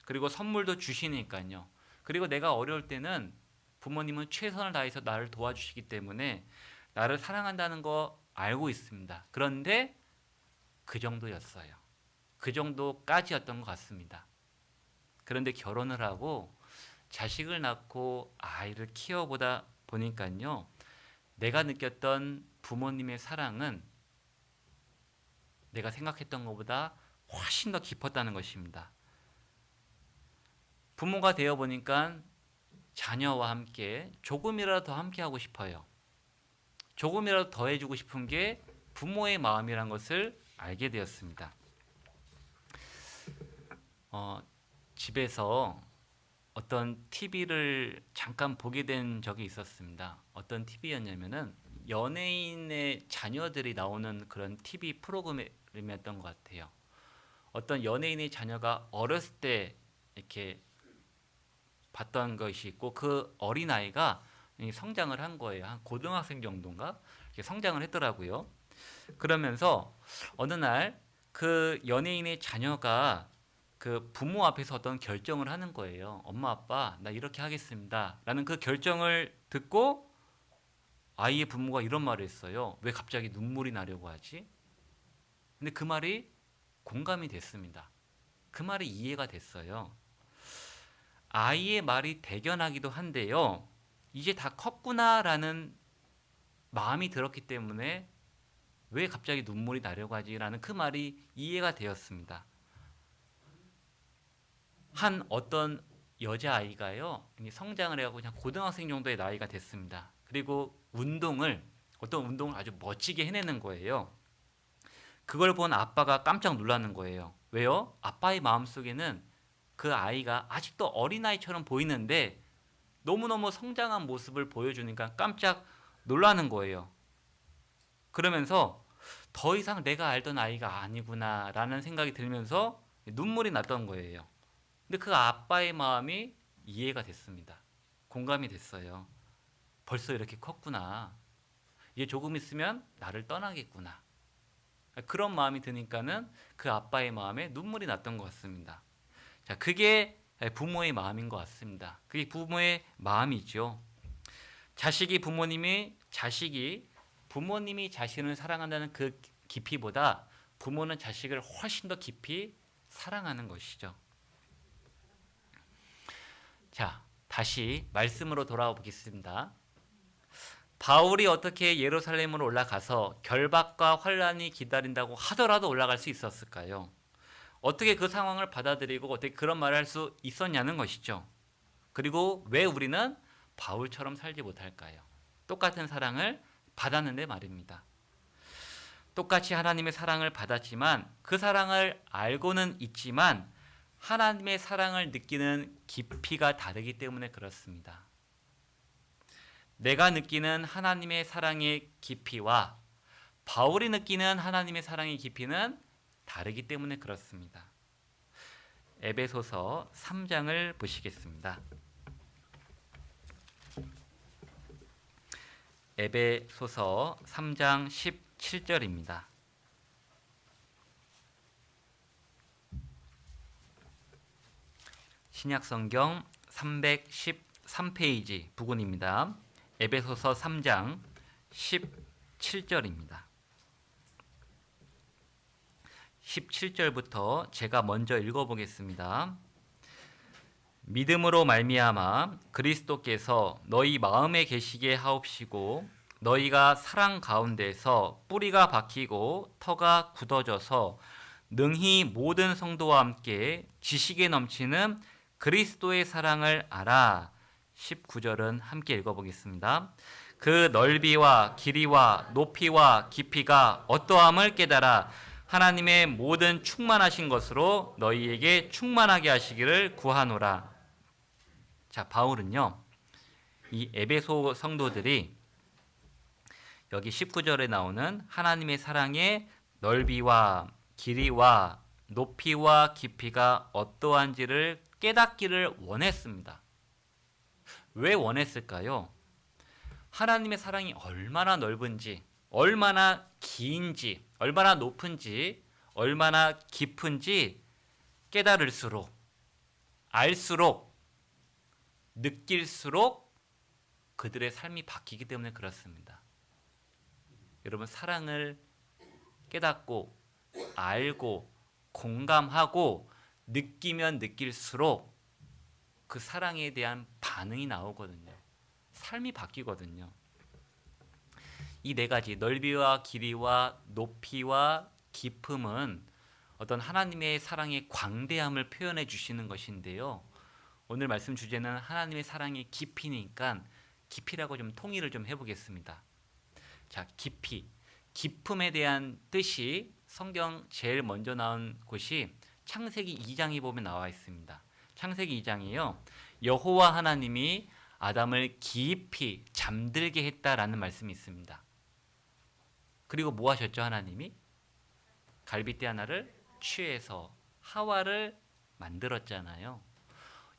그리고 선물도 주시니까요. 그리고 내가 어려울 때는 부모님은 최선을 다해서 나를 도와주시기 때문에 나를 사랑한다는 거 알고 있습니다. 그런데 그 정도였어요. 그 정도까지였던 것 같습니다. 그런데 결혼을 하고 자식을 낳고 아이를 키워보다 보니까요, 내가 느꼈던 부모님의 사랑은 내가 생각했던 것보다 훨씬 더 깊었다는 것입니다. 부모가 되어 보니까 자녀와 함께 조금이라도 더 함께 하고 싶어요. 조금이라도 더 해주고 싶은 게 부모의 마음이란 것을 알게 되었습니다. 집에서 어떤 TV를 잠깐 보게 된 적이 있었습니다. 어떤 TV였냐면은 연예인의 자녀들이 나오는 그런 TV 프로그램이었던 것 같아요. 어떤 연예인의 자녀가 어렸을 때 이렇게 봤던 것이 있고, 그 어린아이가 성장을 한 거예요. 한 고등학생 정도인가? 이렇게 성장을 했더라고요. 그러면서 어느 날 그 연예인의 자녀가 그 부모 앞에서 어떤 결정을 하는 거예요. 엄마, 아빠, 나 이렇게 하겠습니다. 라는 그 결정을 듣고 아이의 부모가 이런 말을 했어요. 왜 갑자기 눈물이 나려고 하지? 근데 그 말이 공감이 됐습니다. 그 말이 이해가 됐어요. 아이의 말이 대견하기도 한데요, 이제 다 컸구나라는 마음이 들었기 때문에 왜 갑자기 눈물이 나려고 하지라는 그 말이 이해가 되었습니다. 한 어떤 여자아이가요, 성장을 해가지고 그냥 고등학생 정도의 나이가 됐습니다. 그리고 어떤 운동을 아주 멋지게 해내는 거예요. 그걸 본 아빠가 깜짝 놀라는 거예요. 왜요? 아빠의 마음속에는 그 아이가 아직도 어린아이처럼 보이는데 너무너무 성장한 모습을 보여주니까 깜짝 놀라는 거예요. 그러면서 더 이상 내가 알던 아이가 아니구나 라는 생각이 들면서 눈물이 났던 거예요. 근데 그 아빠의 마음이 이해가 됐습니다. 공감이 됐어요. 벌써 이렇게 컸구나. 이제 조금 있으면 나를 떠나겠구나. 그런 마음이 드니까는 그 아빠의 마음에 눈물이 났던 것 같습니다. 자, 그게 부모의 마음인 것 같습니다. 그게 부모의 마음이죠. 자식이 부모님이 자신을 사랑한다는 그 깊이보다 부모는 자식을 훨씬 더 깊이 사랑하는 것이죠. 자, 다시 말씀으로 돌아와 보겠습니다. 바울이 어떻게 예루살렘으로 올라가서 결박과 환란이 기다린다고 하더라도 올라갈 수 있었을까요? 어떻게 그 상황을 받아들이고 어떻게 그런 말을 할 수 있었냐는 것이죠. 그리고 왜 우리는 바울처럼 살지 못할까요? 똑같은 사랑을 받았는데 말입니다. 똑같이 하나님의 사랑을 받았지만 그 사랑을 알고는 있지만 하나님의 사랑을 느끼는 깊이가 다르기 때문에 그렇습니다. 내가 느끼는 하나님의 사랑의 깊이와 바울이 느끼는 하나님의 사랑의 깊이는 다르기 때문에 그렇습니다. 에베소서 3장을 보시겠습니다. 에베소서 3장 17절입니다. 신약성경 313페이지 부근입니다. 에베소서 3장 17절입니다. 17절부터 제가 먼저 읽어보겠습니다. 믿음으로 말미암아 그리스도께서 너희 마음에 계시게 하옵시고 너희가 사랑 가운데서 뿌리가 박히고 터가 굳어져서 능히 모든 성도와 함께 지식에 넘치는 그리스도의 사랑을 알아. 19절은 함께 읽어보겠습니다. 그 넓이와 길이와 높이와 깊이가 어떠함을 깨달아 하나님의 모든 충만하신 것으로 너희에게 충만하게 하시기를 구하노라. 자, 바울은요, 이 에베소 성도들이 여기 19절에 나오는 하나님의 사랑의 넓이와 길이와 높이와 깊이가 어떠한지를 깨닫기를 원했습니다. 왜 원했을까요? 하나님의 사랑이 얼마나 넓은지, 얼마나 긴지, 얼마나 높은지, 얼마나 깊은지 깨달을수록, 알수록, 느낄수록 그들의 삶이 바뀌기 때문에 그렇습니다. 여러분, 사랑을 깨닫고 알고 공감하고 느끼면 느낄수록 그 사랑에 대한 반응이 나오거든요. 삶이 바뀌거든요. 이 네 가지 넓이와 길이와 높이와 깊음은 어떤 하나님의 사랑의 광대함을 표현해 주시는 것인데요. 오늘 말씀 주제는 하나님의 사랑의 깊이니까 깊이라고 좀 통일을 좀 해보겠습니다. 자, 깊이. 깊음에 대한 뜻이 성경 제일 먼저 나온 곳이 창세기 2장에 보면 나와 있습니다. 창세기 2장이요. 여호와 하나님이 아담을 깊이 잠들게 했다라는 말씀이 있습니다. 그리고 뭐 하셨죠, 하나님이? 갈빗대 하나를 취해서 하와를 만들었잖아요.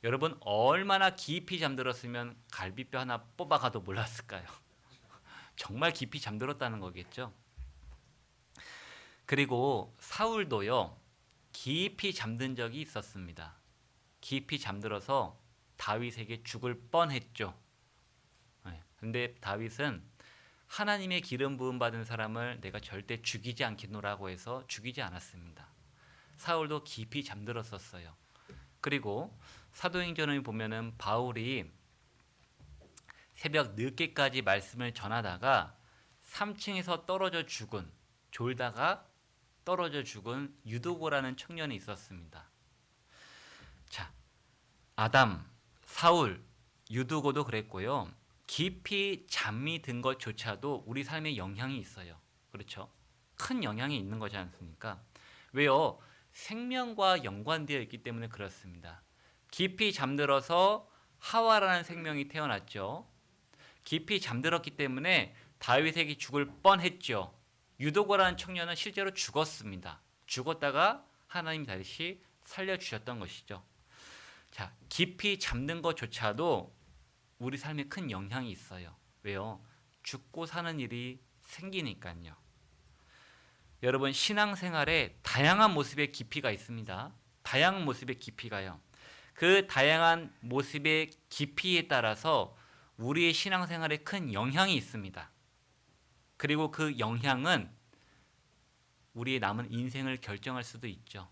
여러분 얼마나 깊이 잠들었으면 갈빗뼈 하나 뽑아가도 몰랐을까요? 정말 깊이 잠들었다는 거겠죠. 그리고 사울도요. 깊이 잠든 적이 있었습니다. 깊이 잠들어서 다윗에게 죽을 뻔했죠. 근데 다윗은 하나님의 기름 부음 받은 사람을 내가 절대 죽이지 않겠노라고 해서 죽이지 않았습니다. 사울도 깊이 잠들었었어요. 그리고 사도행전을 보면은 바울이 새벽 늦게까지 말씀을 전하다가 3층에서 떨어져 죽은, 졸다가 떨어져 죽은 유도고라는 청년이 있었습니다. 자, 아담, 사울, 유도고도 그랬고요. 깊이 잠이 든 것조차도 우리 삶에 영향이 있어요. 그렇죠? 큰 영향이 있는 거지 않습니까? 왜요? 생명과 연관되어 있기 때문에 그렇습니다. 깊이 잠들어서 하와라는 생명이 태어났죠. 깊이 잠들었기 때문에 다윗에게 죽을 뻔했죠. 유도고라는 청년은 실제로 죽었습니다. 죽었다가 하나님이 다시 살려주셨던 것이죠. 자, 깊이 잠든 것조차도 우리 삶에 큰 영향이 있어요. 왜요? 죽고 사는 일이 생기니까요. 여러분 신앙생활에 다양한 모습의 깊이가 있습니다. 다양한 모습의 깊이가요. 그 다양한 모습의 깊이에 따라서 우리의 신앙생활에 큰 영향이 있습니다. 그리고 그 영향은 우리의 남은 인생을 결정할 수도 있죠.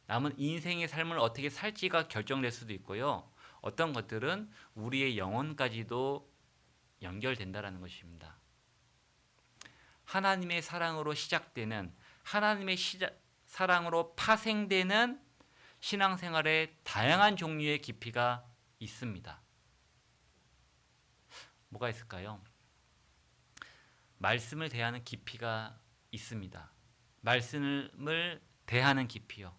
남은 인생의 삶을 어떻게 살지가 결정될 수도 있고요. 어떤 것들은 우리의 영혼까지도 연결된다는 것입니다. 하나님의 사랑으로 시작되는, 하나님의 사랑으로 파생되는 신앙생활에 다양한 종류의 깊이가 있습니다. 뭐가 있을까요? 말씀을 대하는 깊이가 있습니다. 말씀을 대하는 깊이요.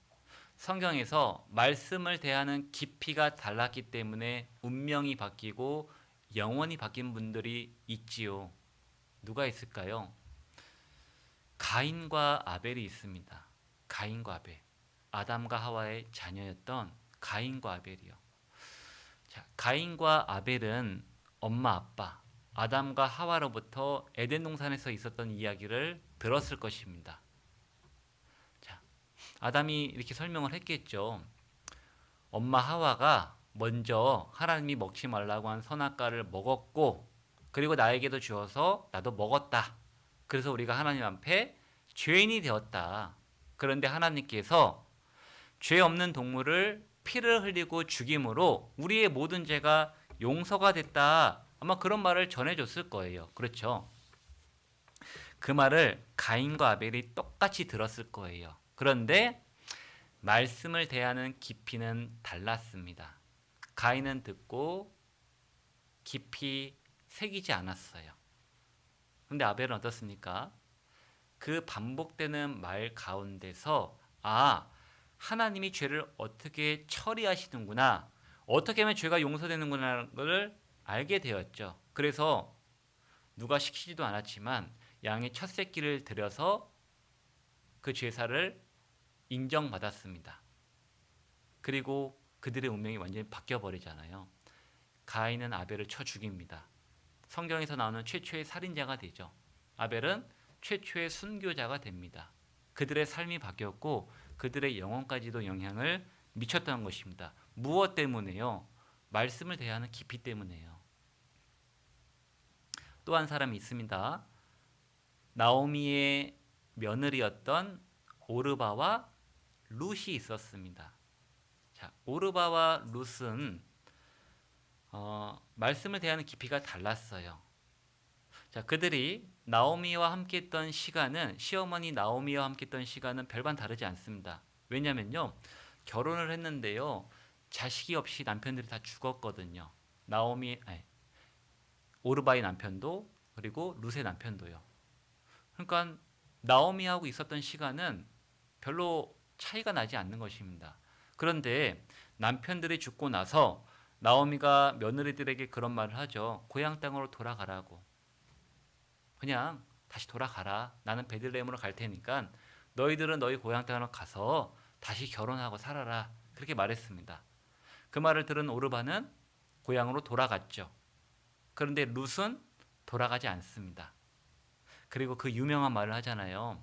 성경에서 말씀을 대하는 깊이가 달랐기 때문에 운명이 바뀌고 영원히 바뀐 분들이 있지요. 누가 있을까요? 가인과 아벨이 있습니다. 가인과 아벨. 아담과 하와의 자녀였던 가인과 아벨이요. 자, 가인과 아벨은 엄마 아빠 아담과 하와로부터 에덴 동산에서 있었던 이야기를 들었을 것입니다. 자, 아담이 이렇게 설명을 했겠죠. 엄마 하와가 먼저 하나님이 먹지 말라고 한 선악과를 먹었고 그리고 나에게도 주어서 나도 먹었다. 그래서 우리가 하나님 앞에 죄인이 되었다. 그런데 하나님께서 죄 없는 동물을 피를 흘리고 죽임으로 우리의 모든 죄가 용서가 됐다. 아마 그런 말을 전해줬을 거예요. 그렇죠? 그 말을 가인과 아벨이 똑같이 들었을 거예요. 그런데 말씀을 대하는 깊이는 달랐습니다. 가인은 듣고 깊이 새기지 않았어요. 그런데 아벨은 어떻습니까? 그 반복되는 말 가운데서 하나님이 죄를 어떻게 처리하시는구나, 어떻게 하면 죄가 용서되는구나를 알게 되었죠. 그래서 누가 시키지도 않았지만 양의 첫 새끼를 들여서 그 죄사를 인정받았습니다. 그리고 그들의 운명이 완전히 바뀌어버리잖아요. 가인은 아벨을 쳐 죽입니다. 성경에서 나오는 최초의 살인자가 되죠. 아벨은 최초의 순교자가 됩니다. 그들의 삶이 바뀌었고 그들의 영혼까지도 영향을 미쳤다는 것입니다. 무엇 때문에요? 말씀을 대하는 깊이 때문에요. 또 한 사람이 있습니다. 나오미의 며느리였던 오르바와 룻이 있었습니다. 자, 오르바와 룻은 말씀을 대하는 깊이가 달랐어요. 자, 그들이 나오미와 함께했던 시간은 시어머니 나오미와 함께했던 시간은 별반 다르지 않습니다. 왜냐면요, 결혼을 했는데요, 자식이 없이 남편들이 다 죽었거든요. 오르바의 남편도 그리고 룻의 남편도요. 그러니까 나오미하고 있었던 시간은 별로 차이가 나지 않는 것입니다. 그런데 남편들이 죽고 나서 나오미가 며느리들에게 그런 말을 하죠. 고향 땅으로 돌아가라고. 그냥 다시 돌아가라. 나는 베들레헴으로 갈 테니까 너희들은 너희 고향 땅으로 가서 다시 결혼하고 살아라. 그렇게 말했습니다. 그 말을 들은 오르바는 고향으로 돌아갔죠. 그런데 룻은 돌아가지 않습니다. 그리고 그 유명한 말을 하잖아요.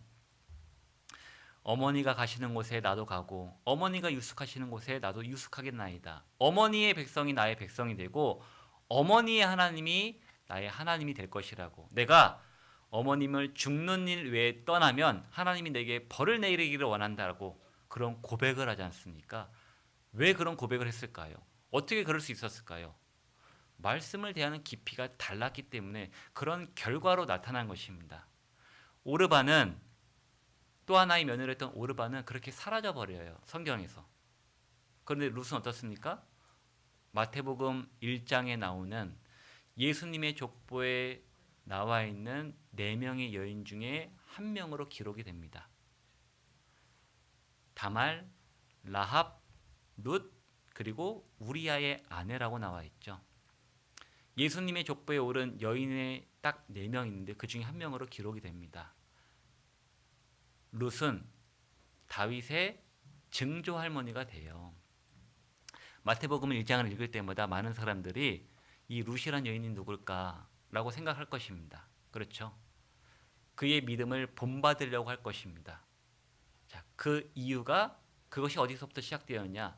어머니가 가시는 곳에 나도 가고 어머니가 유숙하시는 곳에 나도 유숙하겠나이다. 어머니의 백성이 나의 백성이 되고 어머니의 하나님이 나의 하나님이 될 것이라고. 내가 어머님을 죽는 일 외에 떠나면 하나님이 내게 벌을 내리기를 원한다고 그런 고백을 하지 않습니까? 왜 그런 고백을 했을까요? 어떻게 그럴 수 있었을까요? 말씀을 대하는 깊이가 달랐기 때문에 그런 결과로 나타난 것입니다. 오르바는 또 하나의 며느리였던 오르바는 그렇게 사라져 버려요. 성경에서. 그런데 룻은 어떻습니까? 마태복음 1장에 나오는 예수님의 족보에 나와 있는 4명의 여인 중에 한 명으로 기록이 됩니다. 다말, 라합, 룻, 그리고 우리아의 아내라고 나와 있죠. 예수님의 족보에 오른 여인의 딱 4명 있는데 그 중에 한 명으로 기록이 됩니다. 룻은 다윗의 증조 할머니가 돼요. 마태복음 1장을 읽을 때마다 많은 사람들이 이 룻이란 여인이 누굴까라고 생각할 것입니다. 그렇죠? 그의 믿음을 본받으려고 할 것입니다. 자, 그 이유가 그것이 어디서부터 시작되었냐?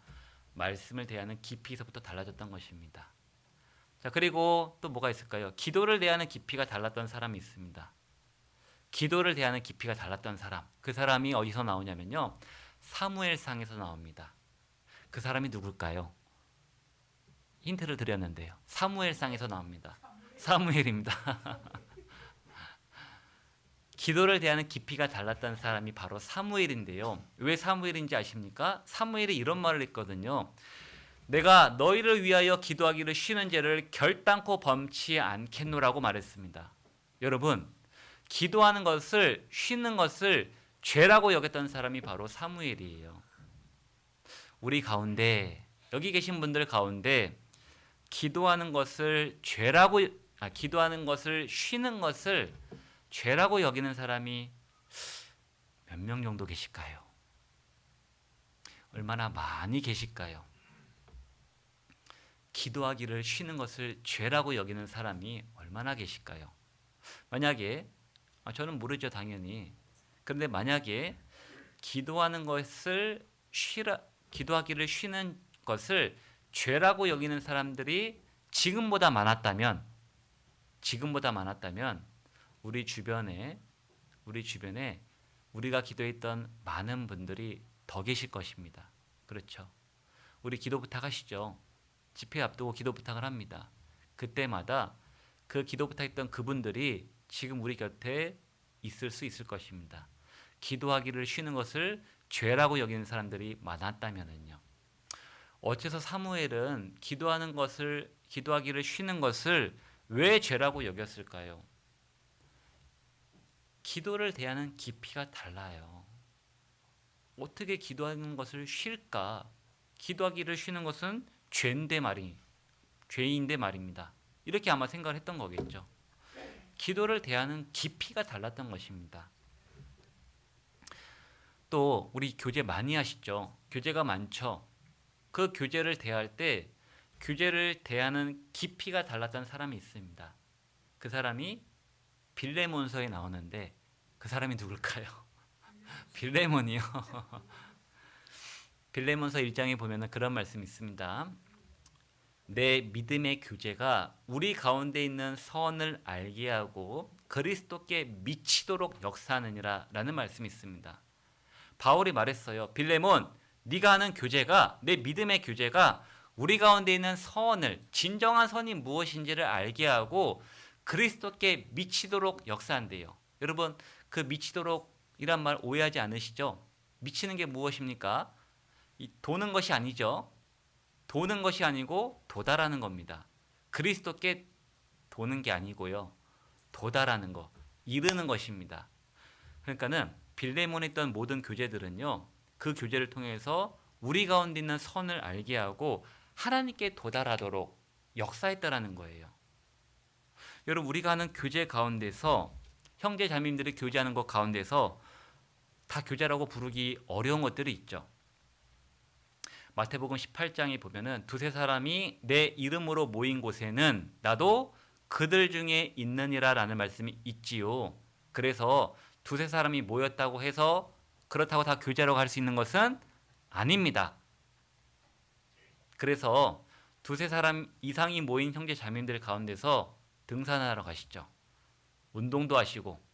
말씀을 대하는 깊이에서부터 달라졌던 것입니다. 자, 그리고 또 뭐가 있을까요? 기도를 대하는 깊이가 달랐던 사람이 있습니다. 기도를 대하는 깊이가 달랐던 사람. 그 사람이 어디서 나오냐면요. 사무엘상에서 나옵니다. 그 사람이 누굴까요? 힌트를 드렸는데요. 사무엘상에서 나옵니다. 사무엘입니다. 기도를 대하는 깊이가 달랐던 사람이 바로 사무엘인데요. 왜 사무엘인지 아십니까? 사무엘이 이런 말을 했거든요. 내가 너희를 위하여 기도하기를 쉬는 죄를 결단코 범치 않겠노라고 말했습니다. 여러분, 기도하는 것을 쉬는 것을 죄라고 여겼던 사람이 바로 사무엘이에요. 우리 가운데 여기 계신 분들 가운데 기도하는 것을 쉬는 것을 죄라고 여기는 사람이 몇 명 정도 계실까요? 얼마나 많이 계실까요? 기도하기를 쉬는 것을 죄라고 여기는 사람이 얼마나 계실까요? 만약에 저는 모르죠, 당연히. 그런데 만약에 기도하기를 쉬는 것을 죄라고 여기는 사람들이 지금보다 많았다면 우리 주변에 우리가 기도했던 많은 분들이 더 계실 것입니다. 그렇죠? 우리 기도 부탁하시죠. 집회 앞두고 기도 부탁을 합니다. 그때마다 그 기도 부탁했던 그분들이 지금 우리 곁에 있을 수 있을 것입니다. 기도하기를 쉬는 것을 죄라고 여기는 사람들이 많았다면은요. 어째서 사무엘은 기도하기를 쉬는 것을 왜 죄라고 여겼을까요? 기도를 대하는 깊이가 달라요. 어떻게 기도하는 것을 쉴까? 기도하기를 쉬는 것은 죄인데 말입니다. 이렇게 아마 생각을 했던 거겠죠. 기도를 대하는 깊이가 달랐던 것입니다. 또 우리 교제 많이 하시죠? 교제가 많죠. 그 교제를 대할 때 교제를 대하는 깊이가 달랐던 사람이 있습니다. 그 사람이 빌레몬서에 나오는데 그 사람이 누굴까요? 빌레몬이요. 빌레몬서 1장에 보면 그런 말씀이 있습니다. 내 믿음의 교제가 우리 가운데 있는 선을 알게 하고 그리스도께 미치도록 역사하느니라 라는 말씀이 있습니다. 바울이 말했어요. 빌레몬, 네가 하는 교제가, 내 믿음의 교제가 우리 가운데 있는 선을, 진정한 선이 무엇인지를 알게 하고 그리스도께 미치도록 역사한대요. 여러분, 그 미치도록 이란 말 오해하지 않으시죠? 미치는 게 무엇입니까? 도는 것이 아니죠. 도는 것이 아니고 도달하는 겁니다. 그리스도께 도는 게 아니고요. 도달하는 것, 이르는 것입니다. 그러니까는 빌레몬에 있던 모든 교제들은요, 그 교제를 통해서 우리 가운데 있는 선을 알게 하고 하나님께 도달하도록 역사했다라는 거예요. 여러분, 우리가 하는 교제 가운데서, 형제 자매님들이 교제하는 것 가운데서 다 교제라고 부르기 어려운 것들이 있죠. 마태복음 18장에 보면은 두세 사람이 내 이름으로 모인 곳에는 나도 그들 중에 있느니라 라는 말씀이 있지요. 그래서 두세 사람이 모였다고 해서 그렇다고 다 교제라고 할 수 있는 것은 아닙니다. 그래서 두세 사람 이상이 모인 형제 자매님들 가운데서 등산하러 가시죠. 운동도 하시고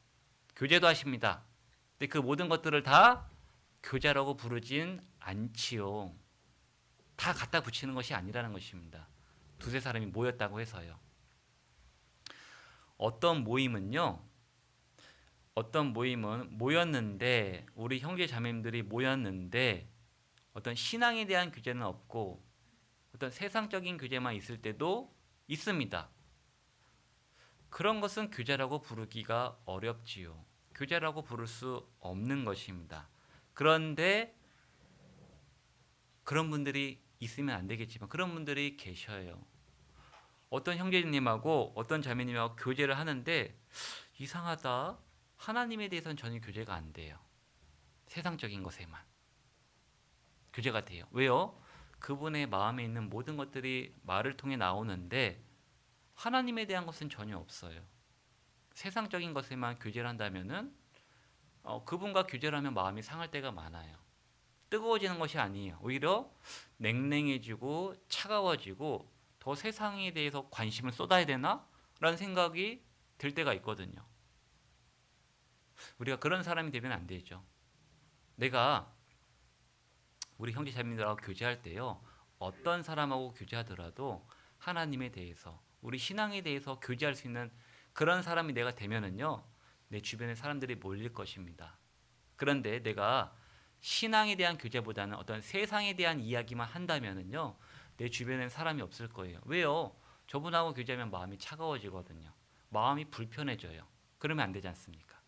교제도 하십니다. 근데 그 모든 것들을 다 교제라고 부르진 않지요. 다 갖다 붙이는 것이 아니라는 것입니다. 두세 사람이 모였다고 해서요. 어떤 모임은 모였는데, 우리 형제 자매님들이 모였는데 어떤 신앙에 대한 교제는 없고 어떤 세상적인 교제만 있을 때도 있습니다. 그런 것은 교제라고 부르기가 어렵지요. 교제라고 부를 수 없는 것입니다. 그런데 그런 분들이 있으면 안 되겠지만 그런 분들이 계셔요. 어떤 형제님하고 어떤 자매님하고 교제를 하는데 이상하다, 하나님에 대해서는 전혀 교제가 안 돼요. 세상적인 것에만 교제가 돼요. 왜요? 그분의 마음에 있는 모든 것들이 말을 통해 나오는데 하나님에 대한 것은 전혀 없어요. 세상적인 것에만 교제를 한다면은 그분과 교제를 하면 마음이 상할 때가 많아요. 뜨거워지는 것이 아니에요. 오히려 냉랭해지고 차가워지고 더 세상에 대해서 관심을 쏟아야 되나? 라는 생각이 들 때가 있거든요. 우리가 그런 사람이 되면 안 되죠. 내가 우리 형제 자매들하고 교제할 때요, 어떤 사람하고 교제하더라도 하나님에 대해서, 우리 신앙에 대해서 교제할 수 있는 그런 사람이 내가 되면은요, 내 주변에 사람들이 몰릴 것입니다. 그런데 내가 신앙에 대한 교제보다는 어떤 세상에 대한 이야기만 한다면은요, 내 주변엔 사람이 없을 거예요. 왜요? 저분하고 교제하면 마음이 차가워지거든요. 마음이 불편해져요. 그러면 안 되지 않습니까?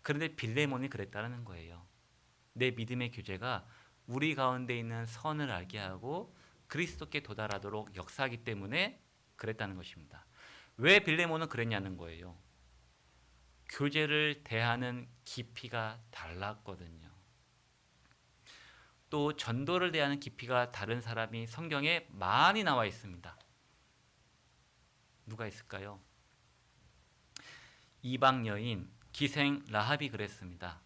그런데 빌레몬이 그랬다는 거예요. 내 믿음의 교제가 우리 가운데 있는 선을 알게 하고 그리스도께 도달하도록 역사하기 때문에 그랬다는 것입니다. 왜 빌레몬은 그랬냐는 거예요. 교제를 대하는 깊이가 달랐거든요. 또 전도를 대하는 깊이가 다른 사람이 성경에 많이 나와 있습니다. 누가 있을까요? 이방 여인 기생 라합이 그랬습니다.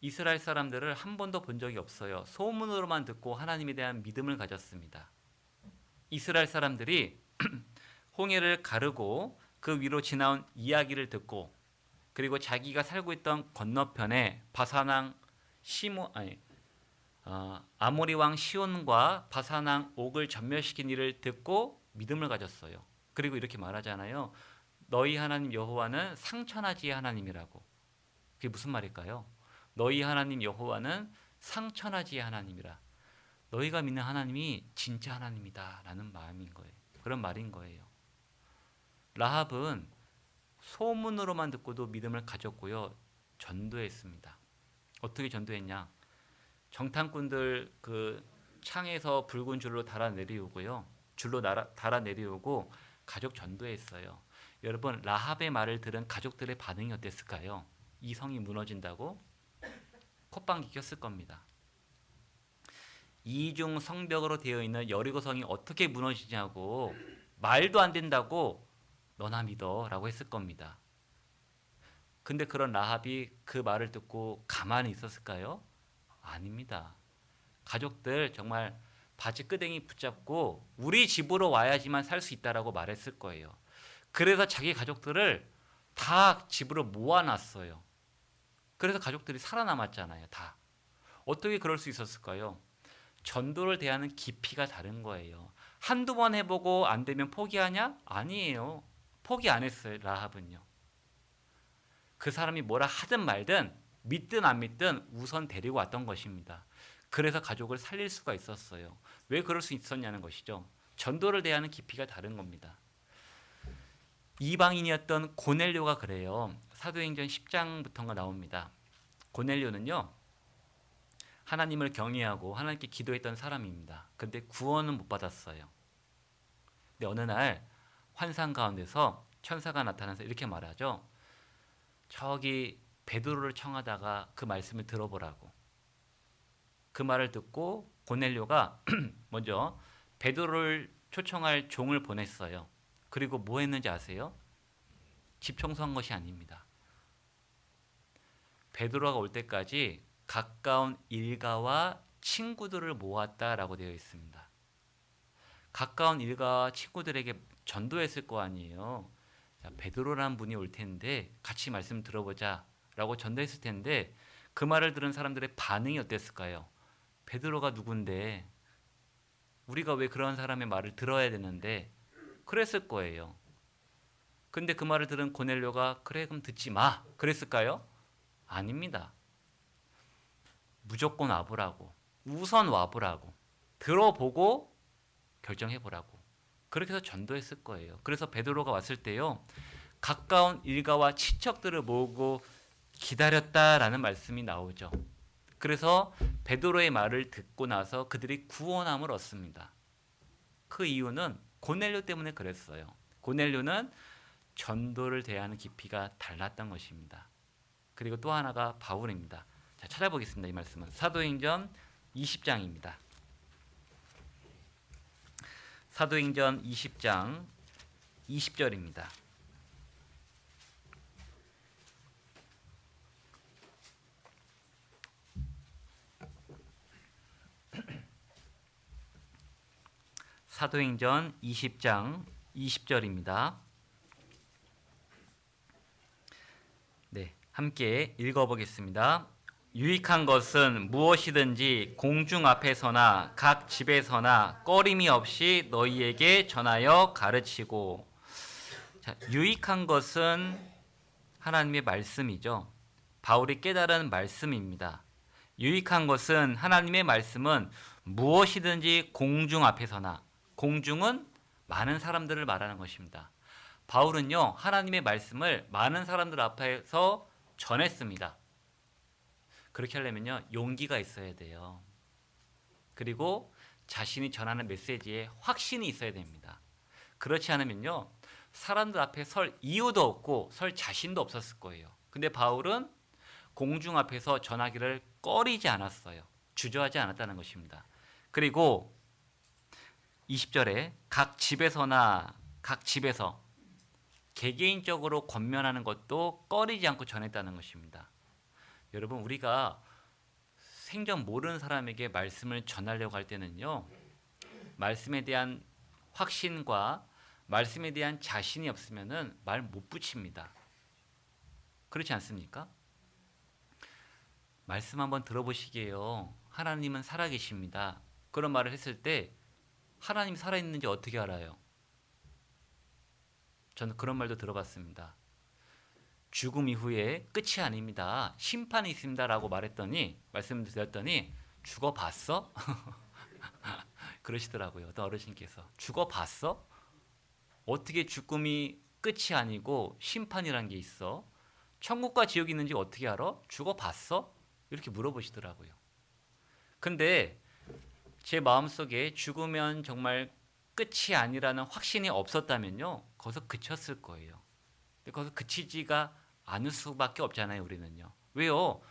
이스라엘 사람들을 한 번도 본 적이 없어요. 소문으로만 듣고 하나님에 대한 믿음을 가졌습니다. 이스라엘 사람들이 홍해를 가르고 그 위로 지나온 이야기를 듣고, 그리고 자기가 살고 있던 건너편에 아모리 왕 시온과 바산 왕 옥을 전멸시킨 일을 듣고 믿음을 가졌어요. 그리고 이렇게 말하잖아요. 너희 하나님 여호와는 상천하지의 하나님이라고. 그게 무슨 말일까요? 너희 하나님 여호와는 상천하지의 하나님이라. 너희가 믿는 하나님이 진짜 하나님이다 라는 마음인 거예요. 그런 말인 거예요. 라합은 소문으로만 듣고도 믿음을 가졌고요, 전도했습니다. 어떻게 전도했냐? 정탐꾼들 그 창에서 붉은 줄로 달아 내려오고요, 달아 내려오고 가족 전도했어요. 여러분, 라합의 말을 들은 가족들의 반응이 어땠을까요? 이 성이 무너진다고 콧방귀 꼈을 겁니다. 이중 성벽으로 되어 있는 여리고 성이 어떻게 무너지냐고, 말도 안 된다고 너나 믿어 라고 했을 겁니다. 근데 그런 라합이 그 말을 듣고 가만히 있었을까요? 아닙니다. 가족들 정말 바지 끄댕이 붙잡고 우리 집으로 와야지만 살 수 있다라고 말했을 거예요. 그래서 자기 가족들을 다 집으로 모아놨어요. 그래서 가족들이 살아남았잖아요. 다. 어떻게 그럴 수 있었을까요? 전도를 대하는 깊이가 다른 거예요. 한두 번 해보고 안 되면 포기하냐? 아니에요. 포기 안 했어요. 라합은요. 그 사람이 뭐라 하든 말든 믿든 안 믿든 우선 데리고 왔던 것입니다. 그래서 가족을 살릴 수가 있었어요. 왜 그럴 수 있었냐는 것이죠. 전도를 대하는 깊이가 다른 겁니다. 이방인이었던 고넬료가 그래요. 사도행전 10장부터가 나옵니다. 고넬료는요, 하나님을 경외하고 하나님께 기도했던 사람입니다. 근데 구원은 못 받았어요. 근데 어느 날 환상 가운데서 천사가 나타나서 이렇게 말하죠. 저기 베드로를 청하다가 그 말씀을 들어보라고. 그 말을 듣고 고넬료가 먼저 베드로를 초청할 종을 보냈어요. 그리고 뭐 했는지 아세요? 집 청소한 것이 아닙니다. 베드로가 올 때까지 가까운 일가와 친구들을 모았다라고 되어 있습니다. 가까운 일가와 친구들에게 전도했을 거 아니에요. 자, 베드로라는 분이 올 텐데 같이 말씀 들어보자 라고 전도했을 텐데 그 말을 들은 사람들의 반응이 어땠을까요? 베드로가 누군데 우리가 왜 그런 사람의 말을 들어야 되는데 그랬을 거예요. 근데 그 말을 들은 고넬료가 그래 그럼 듣지 마 그랬을까요? 아닙니다. 무조건 와보라고, 우선 와보라고, 들어보고 결정해보라고, 그렇게 해서 전도했을 거예요. 그래서 베드로가 왔을 때요, 가까운 일가와 친척들을 모으고 기다렸다라는 말씀이 나오죠. 그래서 베드로의 말을 듣고 나서 그들이 구원함을 얻습니다. 그 이유는 고넬료 때문에 그랬어요. 고넬료는 전도를 대하는 깊이가 달랐던 것입니다. 그리고 또 하나가 바울입니다. 자, 찾아보겠습니다. 이 말씀은 사도행전 20장입니다. 사도행전 20장 20절입니다. 사도행전 20장 20절입니다. 네, 함께 읽어보겠습니다. 유익한 것은 무엇이든지 공중 앞에서나 각 집에서나 꺼림이 없이 너희에게 전하여 가르치고. 자, 유익한 것은 하나님의 말씀이죠. 바울이 깨달은 말씀입니다. 유익한 것은 하나님의 말씀은 무엇이든지 공중 앞에서나, 공중은 많은 사람들을 말하는 것입니다. 바울은요, 하나님의 말씀을 많은 사람들 앞에서 전했습니다. 그렇게 하려면요, 용기가 있어야 돼요. 그리고 자신이 전하는 메시지에 확신이 있어야 됩니다. 그렇지 않으면요, 사람들 앞에 설 이유도 없고 설 자신도 없었을 거예요. 근데 바울은 공중 앞에서 전하기를 꺼리지 않았어요. 주저하지 않았다는 것입니다. 그리고 20절에 각 집에서나 각 집에서 개개인적으로 권면하는 것도 꺼리지 않고 전했다는 것입니다. 여러분, 우리가 생전 모르는 사람에게 말씀을 전하려고 할 때는요, 말씀에 대한 확신과 말씀에 대한 자신이 없으면은 말 못 붙입니다. 그렇지 않습니까? 말씀 한번 들어보시게요. 하나님은 살아계십니다. 그런 말을 했을 때 하나님이 살아있는지 어떻게 알아요? 저는 그런 말도 들어봤습니다. 죽음 이후에 끝이 아닙니다. 심판이 있습니다. 라고 말씀드렸더니 죽어봤어? 그러시더라고요. 어떤 어르신께서. 죽어봤어? 어떻게 죽음이 끝이 아니고 심판이란 게 있어? 천국과 지옥이 있는지 어떻게 알아? 죽어봤어? 이렇게 물어보시더라고요. 근데 제 마음속에 죽으면 정말 끝이 아니라는 확신이 없었다면요, 거기서 그쳤을 거예요. 근데 거기서 그치지가 않을 수밖에 없잖아요, 우리는요. 왜요?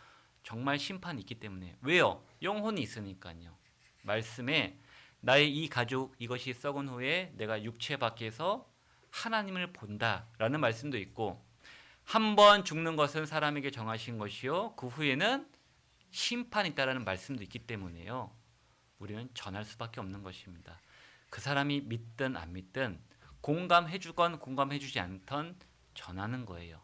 정말 심판이 있기 때문에. 왜요? 영혼이 있으니까요. 말씀에 나의 이 가죽 이것이 썩은 후에 내가 육체 밖에서 하나님을 본다라는 말씀도 있고, 한 번 죽는 것은 사람에게 정하신 것이요 그 후에는 심판이 있다라는 말씀도 있기 때문에요, 우리는 전할 수밖에 없는 것입니다. 그 사람이 믿든 안 믿든 공감해주건 공감해주지 않던 전하는 거예요.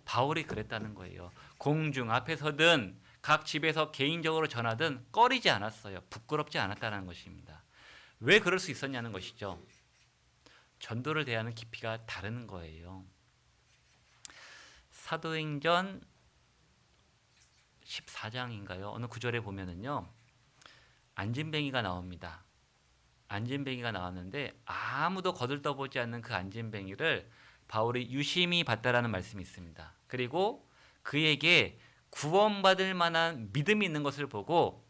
바울이 그랬다는 거예요. 공중 앞에서든 각 집에서 개인적으로 전하든 꺼리지 않았어요. 부끄럽지 않았다는 것입니다. 왜 그럴 수 있었냐는 것이죠. 전도를 대하는 깊이가 다른 거예요. 사도행전 14장인가요? 어느 구절에 보면은요. 안진뱅이가 나옵니다. 안진뱅이가 나왔는데 아무도 거들떠보지 않는 그 안진뱅이를 바울이 유심히 봤다라는 말씀이 있습니다. 그리고 그에게 구원받을 만한 믿음이 있는 것을 보고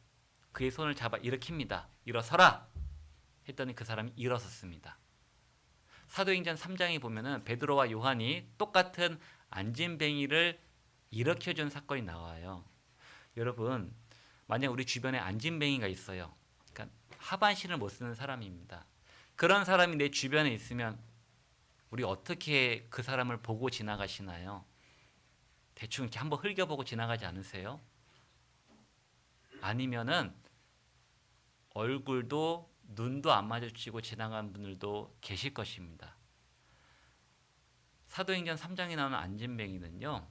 그의 손을 잡아 일으킵니다. 일어서라 했더니 그 사람이 일어섰습니다. 사도행전 3장에 보면은 베드로와 요한이 똑같은 안진뱅이를 일으켜준 사건이 나와요. 여러분, 만약 우리 주변에 안진뱅이가 있어요. 그러니까 하반신을 못 쓰는 사람입니다. 그런 사람이 내 주변에 있으면 우리 어떻게 그 사람을 보고 지나가시나요? 대충 이렇게 한번 흘겨보고 지나가지 않으세요? 아니면은 얼굴도 눈도 안 마주치고 지나간 분들도 계실 것입니다. 사도행전 3장에 나오는 안진뱅이는요.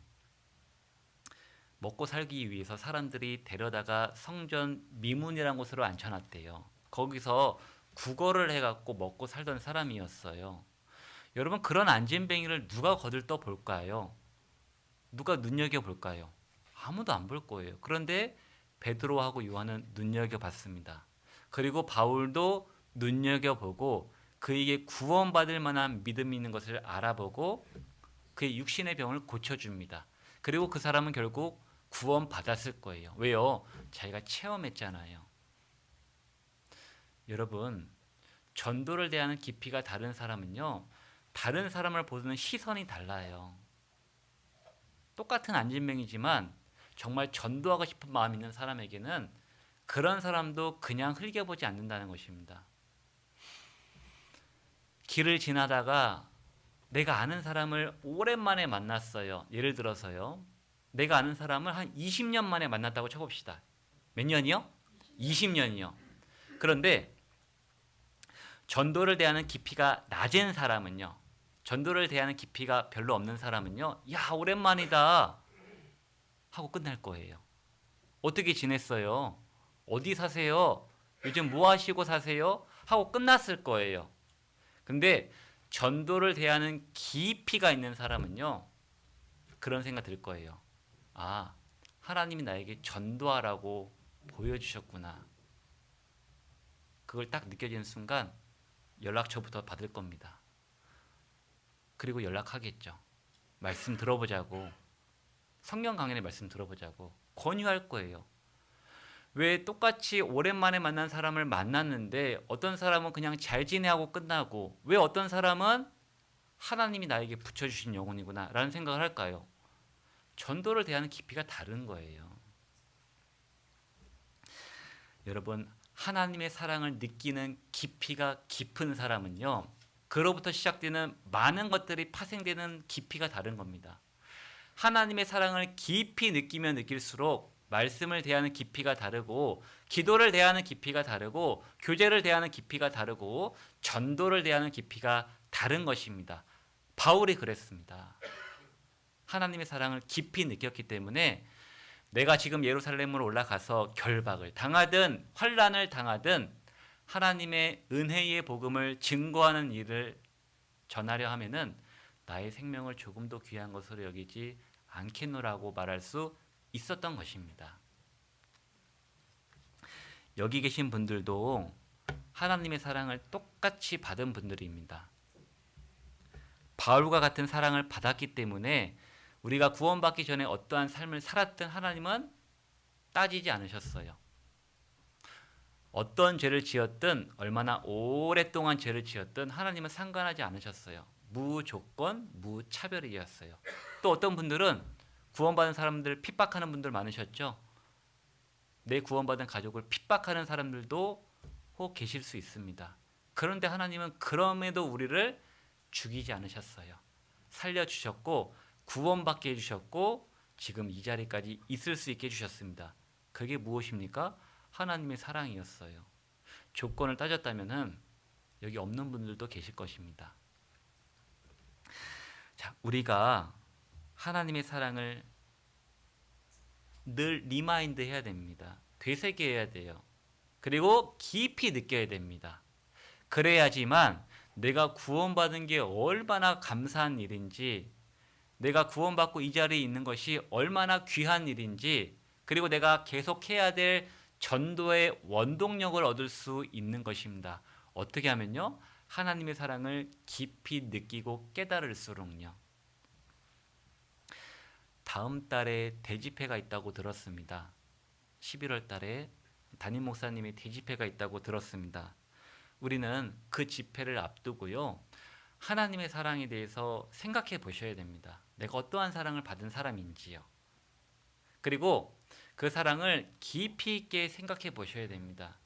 먹고 살기 위해서 사람들이 데려다가 성전 미문이라는 곳으로 앉혀놨대요. 거기서 구걸을 해갖고 먹고 살던 사람이었어요. 여러분, 그런 안진뱅이를 누가 거들떠 볼까요? 누가 눈여겨볼까요? 아무도 안 볼 거예요. 그런데 베드로하고 요한은 눈여겨봤습니다. 그리고 바울도 눈여겨보고 그에게 구원받을 만한 믿음이 있는 것을 알아보고 그의 육신의 병을 고쳐줍니다. 그리고 그 사람은 결국 구원받았을 거예요. 왜요? 자기가 체험했잖아요. 여러분, 전도를 대하는 깊이가 다른 사람은요. 다른 사람을 보는 시선이 달라요. 똑같은 안진뱅이지만 정말 전도하고 싶은 마음이 있는 사람에게는 그런 사람도 그냥 흘겨보지 않는다는 것입니다. 길을 지나다가 내가 아는 사람을 오랜만에 만났어요. 예를 들어서요. 내가 아는 사람을 한 20년 만에 만났다고 쳐봅시다. 몇 년이요? 20년이요. 그런데 전도를 대하는 깊이가 낮은 사람은요. 전도를 대하는 깊이가 별로 없는 사람은요. 야, 오랜만이다 하고 끝날 거예요. 어떻게 지냈어요? 어디 사세요? 요즘 뭐 하시고 사세요? 하고 끝났을 거예요. 근데 전도를 대하는 깊이가 있는 사람은요. 그런 생각 들 거예요. 아, 하나님이 나에게 전도하라고 보여주셨구나. 그걸 딱 느껴지는 순간 연락처부터 받을 겁니다. 그리고 연락하겠죠. 말씀 들어보자고. 성경 강연의 말씀 들어보자고. 권유할 거예요. 왜 똑같이 오랜만에 만난 사람을 만났는데 어떤 사람은 그냥 잘 지내하고 끝나고 왜 어떤 사람은 하나님이 나에게 붙여주신 영혼이구나 라는 생각을 할까요? 전도를 대하는 깊이가 다른 거예요. 여러분, 하나님의 사랑을 느끼는 깊이가 깊은 사람은요. 그로부터 시작되는 많은 것들이 파생되는 깊이가 다른 겁니다. 하나님의 사랑을 깊이 느끼면 느낄수록 말씀을 대하는 깊이가 다르고 기도를 대하는 깊이가 다르고 교제를 대하는 깊이가 다르고 전도를 대하는 깊이가 다른 것입니다. 바울이 그랬습니다. 하나님의 사랑을 깊이 느꼈기 때문에 내가 지금 예루살렘으로 올라가서 결박을 당하든 환난을 당하든 하나님의 은혜의 복음을 증거하는 일을 전하려 하면은 나의 생명을 조금 더 귀한 것으로 여기지 않겠노라고 말할 수 있었던 것입니다. 여기 계신 분들도 하나님의 사랑을 똑같이 받은 분들입니다. 바울과 같은 사랑을 받았기 때문에 우리가 구원받기 전에 어떠한 삶을 살았든 하나님은 따지지 않으셨어요. 어떤 죄를 지었든 얼마나 오랫동안 죄를 지었든 하나님은 상관하지 않으셨어요. 무조건 무차별이었어요. 또 어떤 분들은 구원받은 사람들 핍박하는 분들 많으셨죠. 내 구원받은 가족을 핍박하는 사람들도 혹 계실 수 있습니다. 그런데 하나님은 그럼에도 우리를 죽이지 않으셨어요. 살려주셨고 구원받게 해주셨고 지금 이 자리까지 있을 수 있게 해주셨습니다. 그게 무엇입니까? 하나님의 사랑이었어요. 조건을 따졌다면 여기 없는 분들도 계실 것입니다. 자, 우리가 하나님의 사랑을 늘 리마인드 해야 됩니다. 되새겨야 돼요. 그리고 깊이 느껴야 됩니다. 그래야지만 내가 구원받은 게 얼마나 감사한 일인지, 내가 구원받고 이 자리에 있는 것이 얼마나 귀한 일인지, 그리고 내가 계속해야 될 전도의 원동력을 얻을 수 있는 것입니다. 어떻게 하면요? 하나님의 사랑을 깊이 느끼고 깨달을수록요. 다음 달에 대집회가 있다고 들었습니다. 11월 달에 담임 목사님의 대집회가 있다고 들었습니다. 우리는 그 집회를 앞두고요. 하나님의 사랑에 대해서 생각해 보셔야 됩니다. 내가 어떠한 사랑을 받은 사람인지요. 그리고 그 사랑을 깊이 있게 생각해 보셔야 됩니다.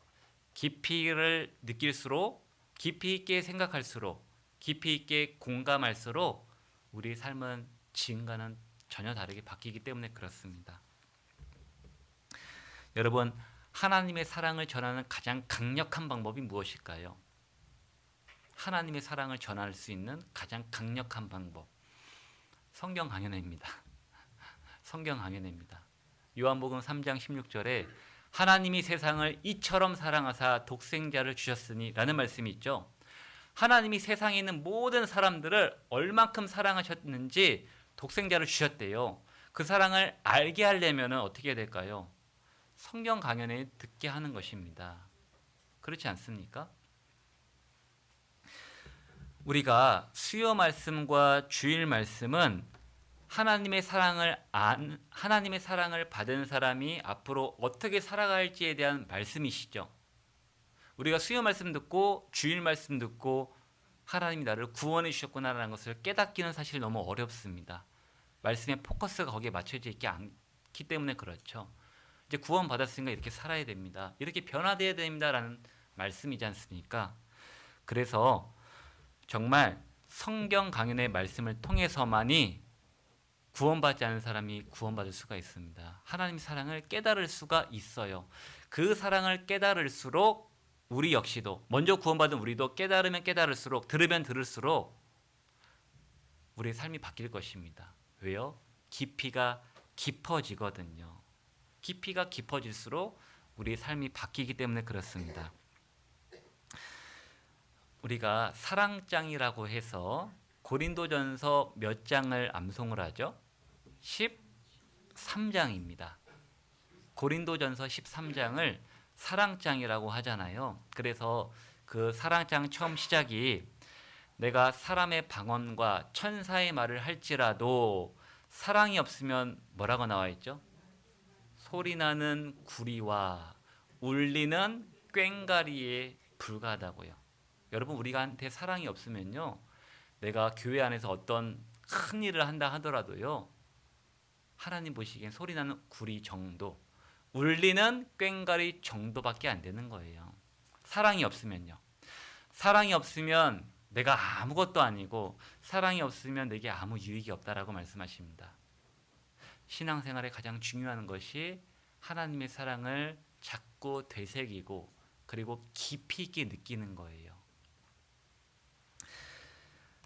깊이를 느낄수록, 깊이 있게 생각할수록, 깊이 있게 공감할수록 우리 삶은 지금과는 전혀 다르게 바뀌기 때문에 그렇습니다. 여러분, 하나님의 사랑을 전하는 가장 강력한 방법이 무엇일까요? 하나님의 사랑을 전할 수 있는 가장 강력한 방법, 성경 강연회입니다. 성경 강연회입니다. 요한복음 3장 16절에 하나님이 세상을 이처럼 사랑하사 독생자를 주셨으니 라는 말씀이 있죠. 하나님이 세상에 있는 모든 사람들을 얼만큼 사랑하셨는지 독생자를 주셨대요. 그 사랑을 알게 하려면 어떻게 해야 될까요? 성경 강연에 듣게 하는 것입니다. 그렇지 않습니까? 우리가 수요 말씀과 주일 말씀은 하나님의 사랑을 받은 사람이 앞으로 어떻게 살아갈지에 대한 말씀이시죠. 우리가 수요 말씀 듣고 주일 말씀 듣고 하나님이 나를 구원해 주셨구나라는 것을 깨닫기는 사실 너무 어렵습니다. 말씀의 포커스가 거기에 맞춰져 있지 않기 때문에 그렇죠. 이제 구원 받았으니까 이렇게 살아야 됩니다. 이렇게 변화되어야 됩니다라는 말씀이지 않습니까? 그래서 정말 성경 강연의 말씀을 통해서만이 구원받지 않은 사람이 구원받을 수가 있습니다. 하나님의 사랑을 깨달을 수가 있어요. 그 사랑을 깨달을수록 우리 역시도, 먼저 구원받은 우리도 깨달으면 깨달을수록, 들으면 들을수록 우리의 삶이 바뀔 것입니다. 왜요? 깊이가 깊어지거든요. 깊이가 깊어질수록 우리의 삶이 바뀌기 때문에 그렇습니다. 우리가 사랑장이라고 해서 고린도전서 몇 장을 암송을 하죠? 13장입니다. 고린도전서 13장을 사랑장이라고 하잖아요. 그래서 그 사랑장 처음 시작이 내가 사람의 방언과 천사의 말을 할지라도 사랑이 없으면 뭐라고 나와 있죠? 소리나는 구리와 울리는 꽹과리에 불과하다고요. 여러분, 우리한테 사랑이 없으면요, 내가 교회 안에서 어떤 큰 일을 한다 하더라도요, 하나님 보시기엔 소리나는 구리 정도, 울리는 꽹과리 정도밖에 안 되는 거예요. 사랑이 없으면요. 사랑이 없으면 내가 아무것도 아니고, 사랑이 없으면 내게 아무 유익이 없다라고 말씀하십니다. 신앙생활에 가장 중요한 것이 하나님의 사랑을 자꾸 되새기고 그리고 깊이 있게 느끼는 거예요.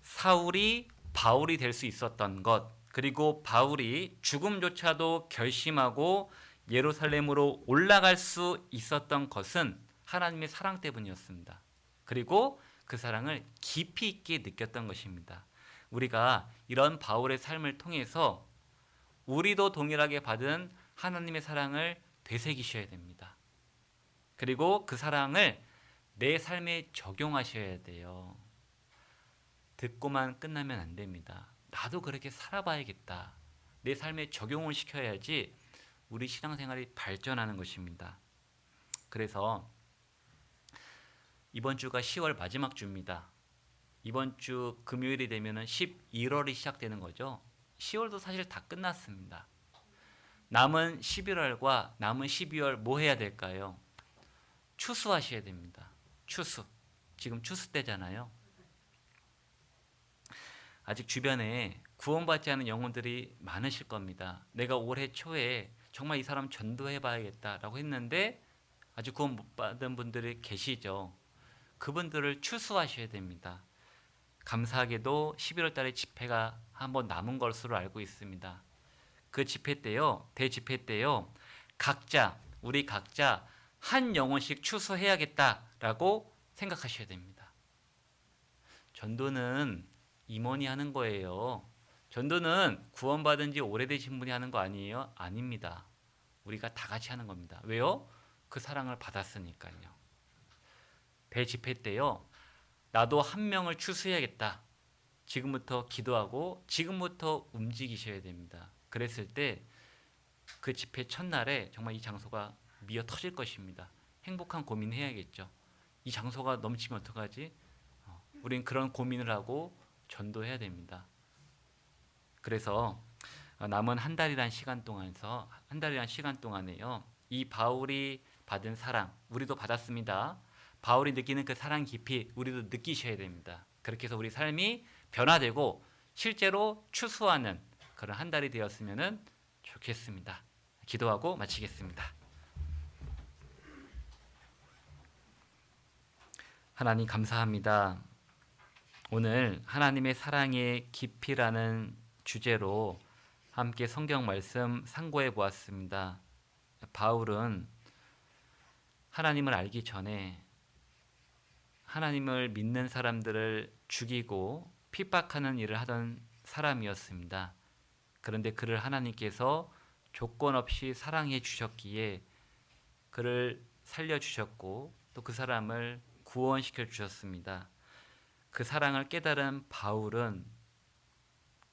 사울이 바울이 될 수 있었던 것, 그리고 바울이 죽음조차도 결심하고 예루살렘으로 올라갈 수 있었던 것은 하나님의 사랑 때문이었습니다. 그리고 그 사랑을 깊이 있게 느꼈던 것입니다. 우리가 이런 바울의 삶을 통해서 우리도 동일하게 받은 하나님의 사랑을 되새기셔야 됩니다. 그리고 그 사랑을 내 삶에 적용하셔야 돼요. 듣고만 끝나면 안 됩니다. 나도 그렇게 살아봐야겠다. 내 삶에 적용을 시켜야지 우리 신앙생활이 발전하는 것입니다. 그래서 이번 주가 10월 마지막 주입니다. 이번 주 금요일이 되면 11월이 시작되는 거죠. 10월도 사실 다 끝났습니다. 남은 11월과 남은 12월 뭐 해야 될까요? 추수하셔야 됩니다. 추수. 지금 추수 때잖아요. 아직 주변에 구원받지 않은 영혼들이 많으실 겁니다. 내가 올해 초에 정말 이 사람 전도해 봐야겠다라고 했는데 아직 구원 못 받은 분들이 계시죠. 그분들을 추수하셔야 됩니다. 감사하게도 11월 달에 집회가 한번 남은 것으로 알고 있습니다. 그 집회 때요, 대집회 때요, 우리 각자 한 영혼씩 추수해야겠다라고 생각하셔야 됩니다. 전도는 임원이 하는 거예요. 전도는 구원받은 지 오래되신 분이 하는 거 아니에요? 아닙니다. 우리가 다 같이 하는 겁니다. 왜요? 그 사랑을 받았으니까요. 대집회 때요, 나도 한 명을 추수해야겠다. 지금부터 기도하고 지금부터 움직이셔야 됩니다. 그랬을 때 그 집회 첫날에 정말 이 장소가 미어 터질 것입니다. 행복한 고민해야겠죠. 이 장소가 넘치면 어떡하지? 우린 그런 고민을 하고 전도해야 됩니다. 그래서 남은 한 달이란 시간 동안에요, 이 바울이 받은 사랑 우리도 받았습니다. 바울이 느끼는 그 사랑 깊이 우리도 느끼셔야 됩니다. 그렇게 해서 우리 삶이 변화되고 실제로 추수하는 그런 한 달이 되었으면 좋겠습니다. 기도하고 마치겠습니다. 하나님 감사합니다. 오늘 하나님의 사랑의 깊이라는 주제로 함께 성경 말씀 상고해 보았습니다. 바울은 하나님을 알기 전에 하나님을 믿는 사람들을 죽이고 핍박하는 일을 하던 사람이었습니다. 그런데 그를 하나님께서 조건 없이 사랑해 주셨기에 그를 살려주셨고 또 그 사람을 구원시켜 주셨습니다. 그 사랑을 깨달은 바울은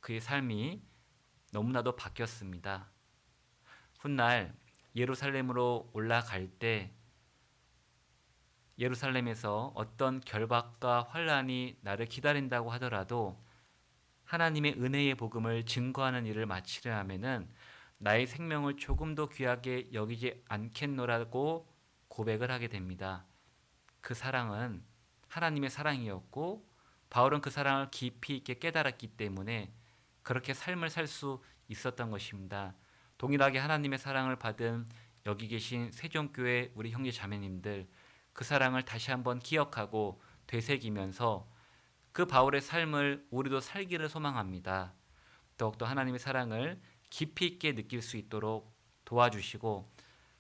그의 삶이 너무나도 바뀌었습니다. 훗날 예루살렘으로 올라갈 때 예루살렘에서 어떤 결박과 환란이 나를 기다린다고 하더라도 하나님의 은혜의 복음을 증거하는 일을 마치려 하면은 나의 생명을 조금도 귀하게 여기지 않겠노라고 고백을 하게 됩니다. 그 사랑은 하나님의 사랑이었고 바울은 그 사랑을 깊이 있게 깨달았기 때문에 그렇게 삶을 살 수 있었던 것입니다. 동일하게 하나님의 사랑을 받은 여기 계신 세종교회 우리 형제 자매님들, 그 사랑을 다시 한번 기억하고 되새기면서 그 바울의 삶을 우리도 살기를 소망합니다. 더욱더 하나님의 사랑을 깊이 있게 느낄 수 있도록 도와주시고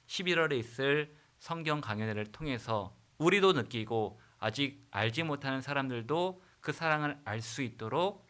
11월에 있을 성경 강연회를 통해서 우리도 느끼고 아직 알지 못하는 사람들도 그 사랑을 알 수 있도록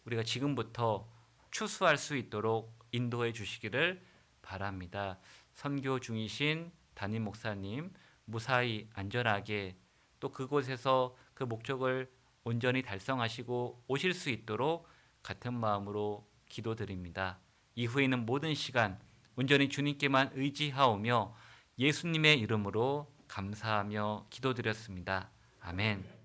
우리가 지금부터 추수할 수 있도록 인도해 주시기를 바랍니다. 선교 중이신 담임 목사님 무사히 안전하게 또 그곳에서 그 목적을 온전히 달성하시고 오실 수 있도록 같은 마음으로 기도드립니다. 이후에는 모든 시간 온전히 주님께만 의지하오며 예수님의 이름으로 감사하며 기도드렸습니다. 아멘.